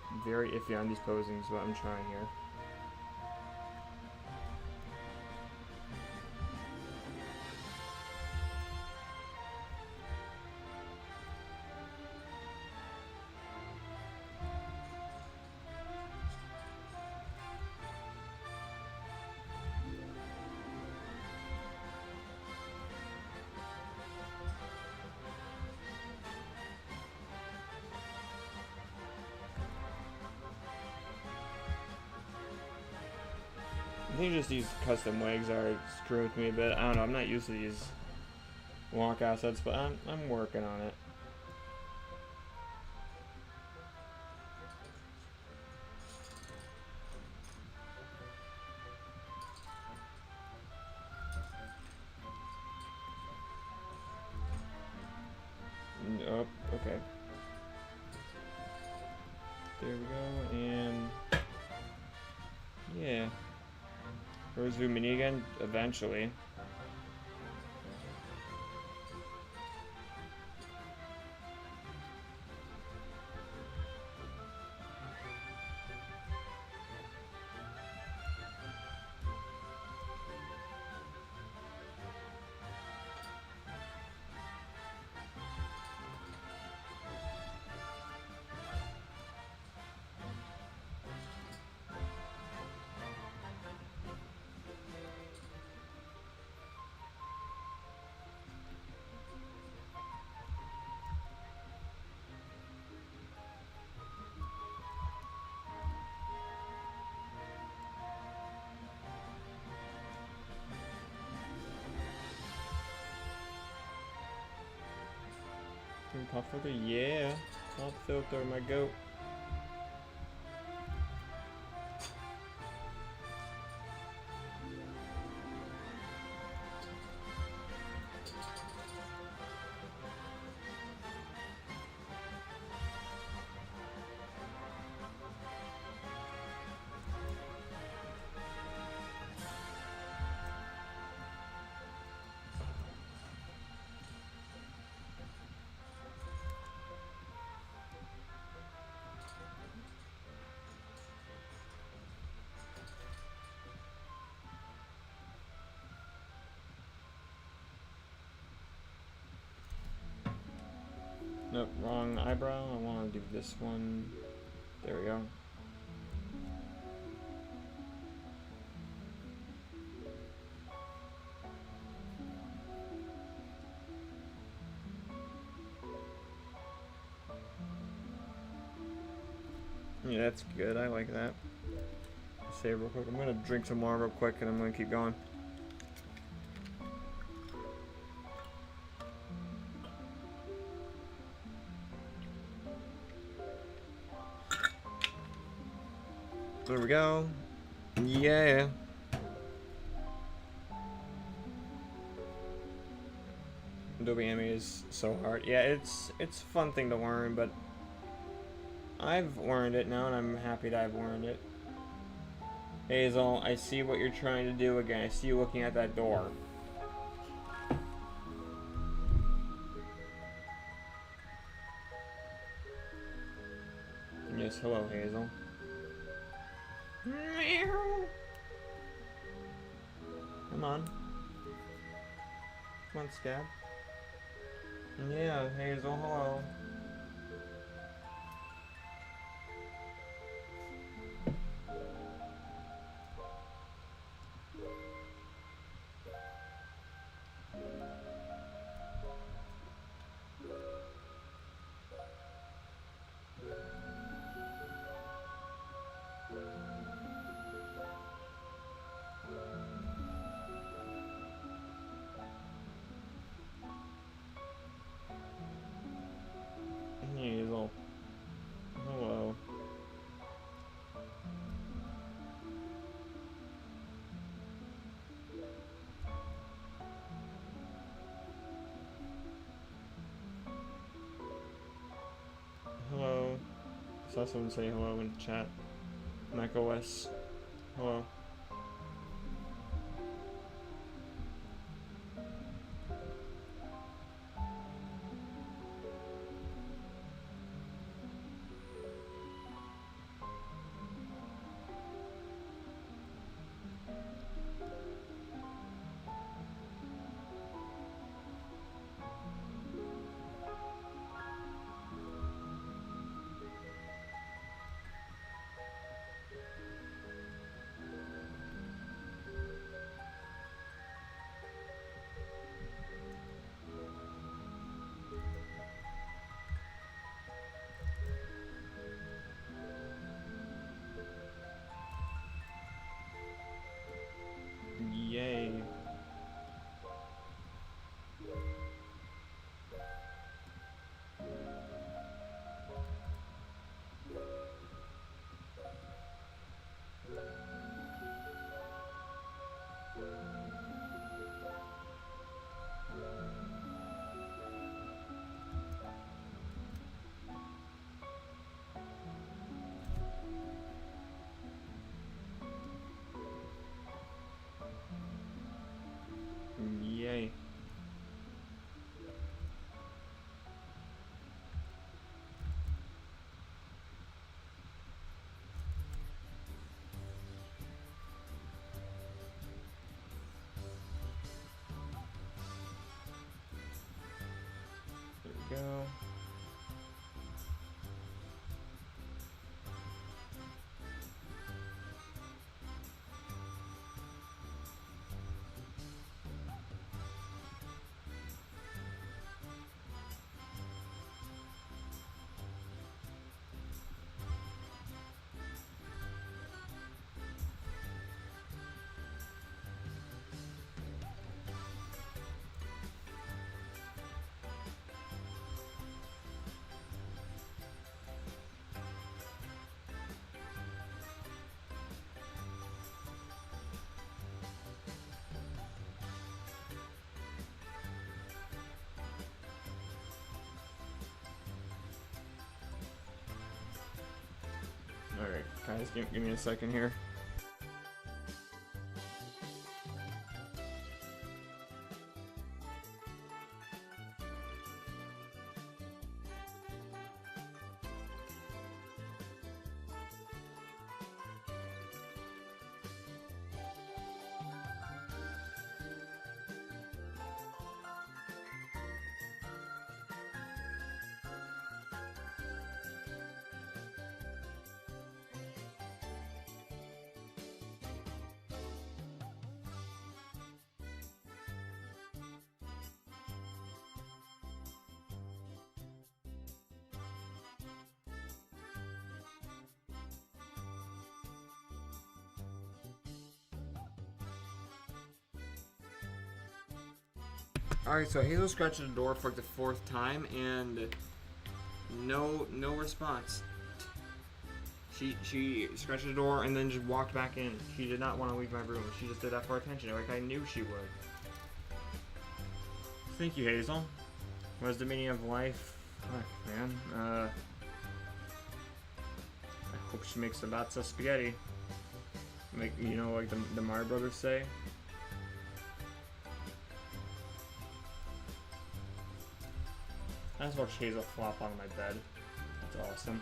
Speaker 1: I'm very iffy on these posings, but I'm trying here. I think just these custom legs are screwing with me a bit. I don't know, I'm not used to these walk assets, but I'm working on it. Oh, okay. There we go, and yeah. Or zoom in again, eventually. Pop filter, yeah. Pop filter, my goat. Nope, wrong eyebrow. I want to do this one. There we go. Yeah, that's good. I like that. Save real quick. I'm gonna drink some more real quick, and I'm gonna keep going. There we go. Yeah. DEEPFRIED is so hard. Yeah, it's a fun thing to learn, but I've learned it now, and I'm happy that I've learned it. Hazel, I see what you're trying to do again. I see you looking at that door. Yes, hello, Hazel. Come on. Come on, Scab. Yeah, Hazel, hello. Hazel. Hello. Hello. I saw someone say hello in chat. macOS. Hello. Yay. Yay. There we go. Alright, guys, give me a second here. Alright, so Halo scratched the door for like the 4th time, and no response. She scratched the door and then just walked back in. She did not want to leave my room. She just did that for attention, like I knew she would. Thank you, Hazel. What is the meaning of life? Fuck, man. I hope she makes lots of spaghetti. Like, you know, like the Mario Brothers say. I just watched Hazel flop on my bed. That's awesome.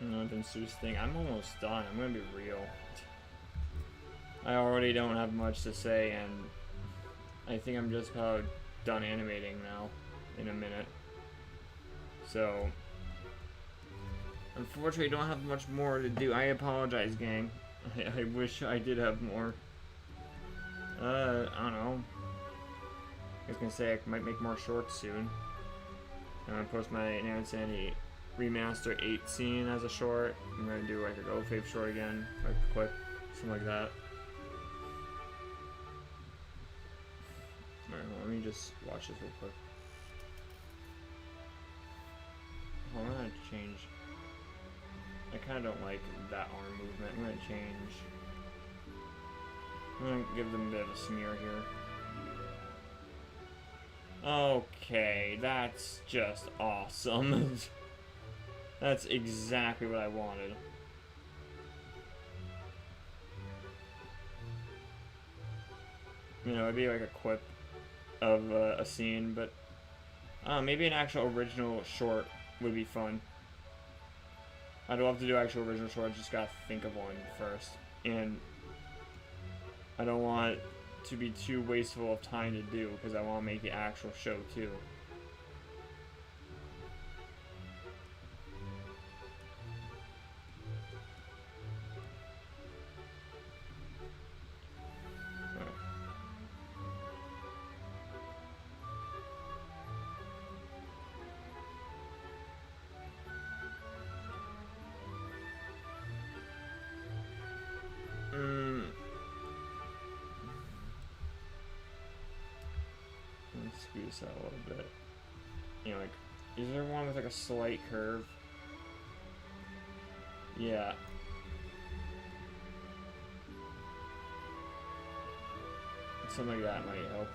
Speaker 1: No, then Sue's thing. I'm almost done. I'm gonna be real. I already don't have much to say, and I think I'm just about done animating now in a minute. So, unfortunately, I don't have much more to do. I apologize, gang. I wish I did have more. I don't know. I was gonna say I might make more shorts soon. I'm gonna post my Animating Remaster 8 scene as a short. I'm gonna do like a Go Fape short again, like a clip, something like that. Alright, well, let me just watch this real quick. Oh, I'm gonna change. I kinda don't like that arm movement. I'm gonna change. I'm gonna give them a bit of a smear here. Okay, that's just awesome. That's exactly what I wanted. You know, it'd be like a quip of a scene, but maybe an actual original short would be fun. I'd love to do actual original short, I just gotta think of one first. And I don't want it to be too wasteful of time to do, because I want to make the actual show too. Let's squeeze this out a little bit. You know, like, is there one with like a slight curve? Yeah. Something like that might help.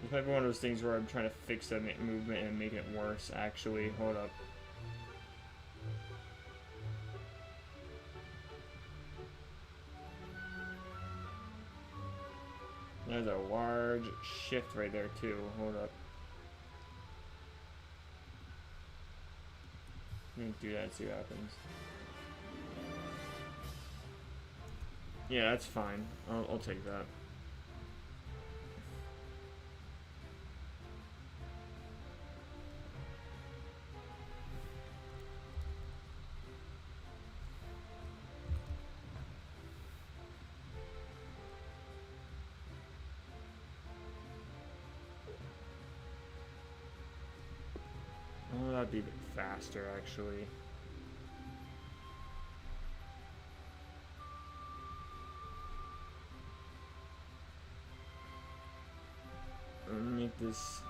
Speaker 1: It's might be one of those things where I'm trying to fix the movement and make it worse, actually. Hold up. There's a large shift right there, too. Hold up. Let me do that, see what happens. Yeah, that's fine. I'll take that. Oh, that'd be a bit faster, actually. Let me make this.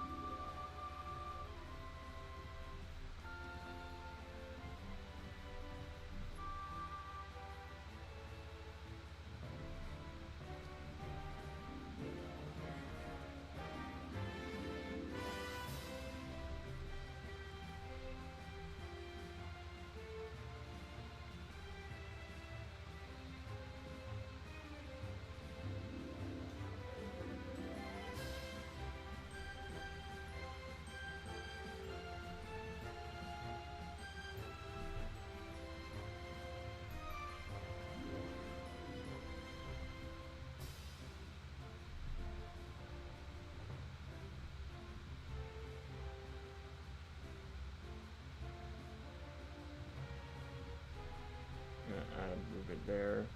Speaker 1: Move it there.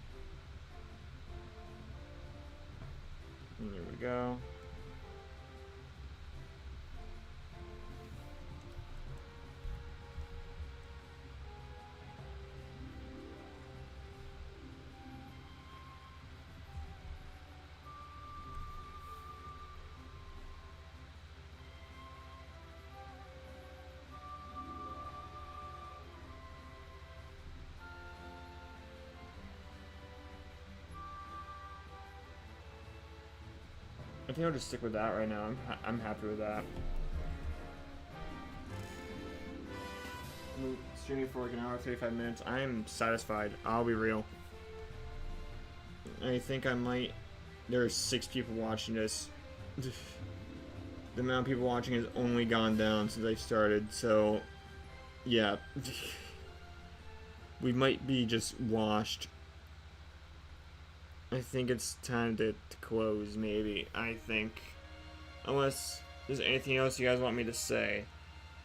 Speaker 1: And here we go. I think I'll just stick with that right now. I'm happy with that. I'm streaming for like an hour, 35 minutes. I am satisfied. I'll be real. I think I might. There are 6 people watching this. The amount of people watching has only gone down since I started. So, yeah, we might be just washed. I think it's time to close, maybe. I think. Unless there's anything else you guys want me to say.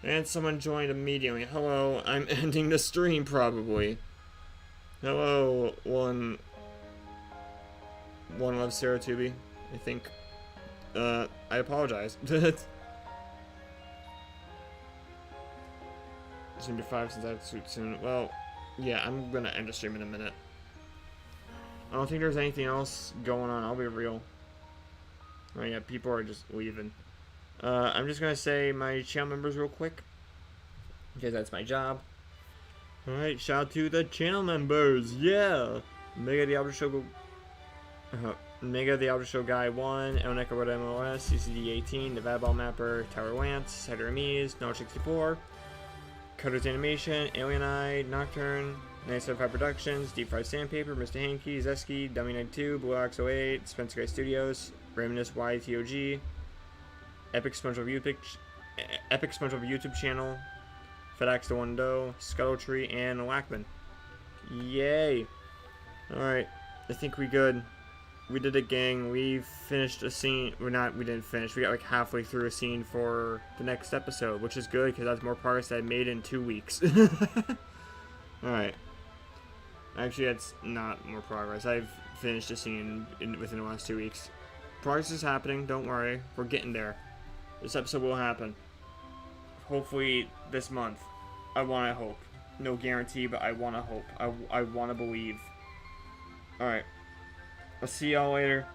Speaker 1: And someone joined immediately. Hello, I'm ending the stream, probably. Hello, One Love Sarah Tubi, I think. I apologize. It's gonna be 5 since I have to shoot soon. Well, yeah, I'm gonna end the stream in a minute. I don't think there's anything else going on. I'll be real. Oh yeah, people are just leaving. I'm just gonna say my channel members real quick, because that's my job. All right, shout out to the channel members. Yeah, Mega the Outer Show, Mega the Outer Show Guy 1, Elilenk EdwardMMOs, CCD 18, Nevadaball Mapper, Tower Lantz, CiderAmese, Knowledge64, Cutter's Animation, Alieni, Nocturne, SANDPAPER Productions, DEEPFRIED SANDPAPER, Mr. Hankey, Zesky, Dummy92, BlueX08, Spencer Guy Studios, randomnessYTOG, Epic SpongeBob YouTube channel, FedaxTheonedoe, ScuttleTree, and Lacman. Yay! Alright, I think we good. We did it, gang. We finished a scene. We didn't finish. We got like halfway through a scene for the next episode, which is good because that's more progress that I made in 2 weeks. Alright. Actually, that's not more progress. I've finished a scene within the last 2 weeks. Progress is happening. Don't worry. We're getting there. This episode will happen. Hopefully this month. I want to hope. No guarantee, but I want to hope. I want to believe. Alright. I'll see y'all later.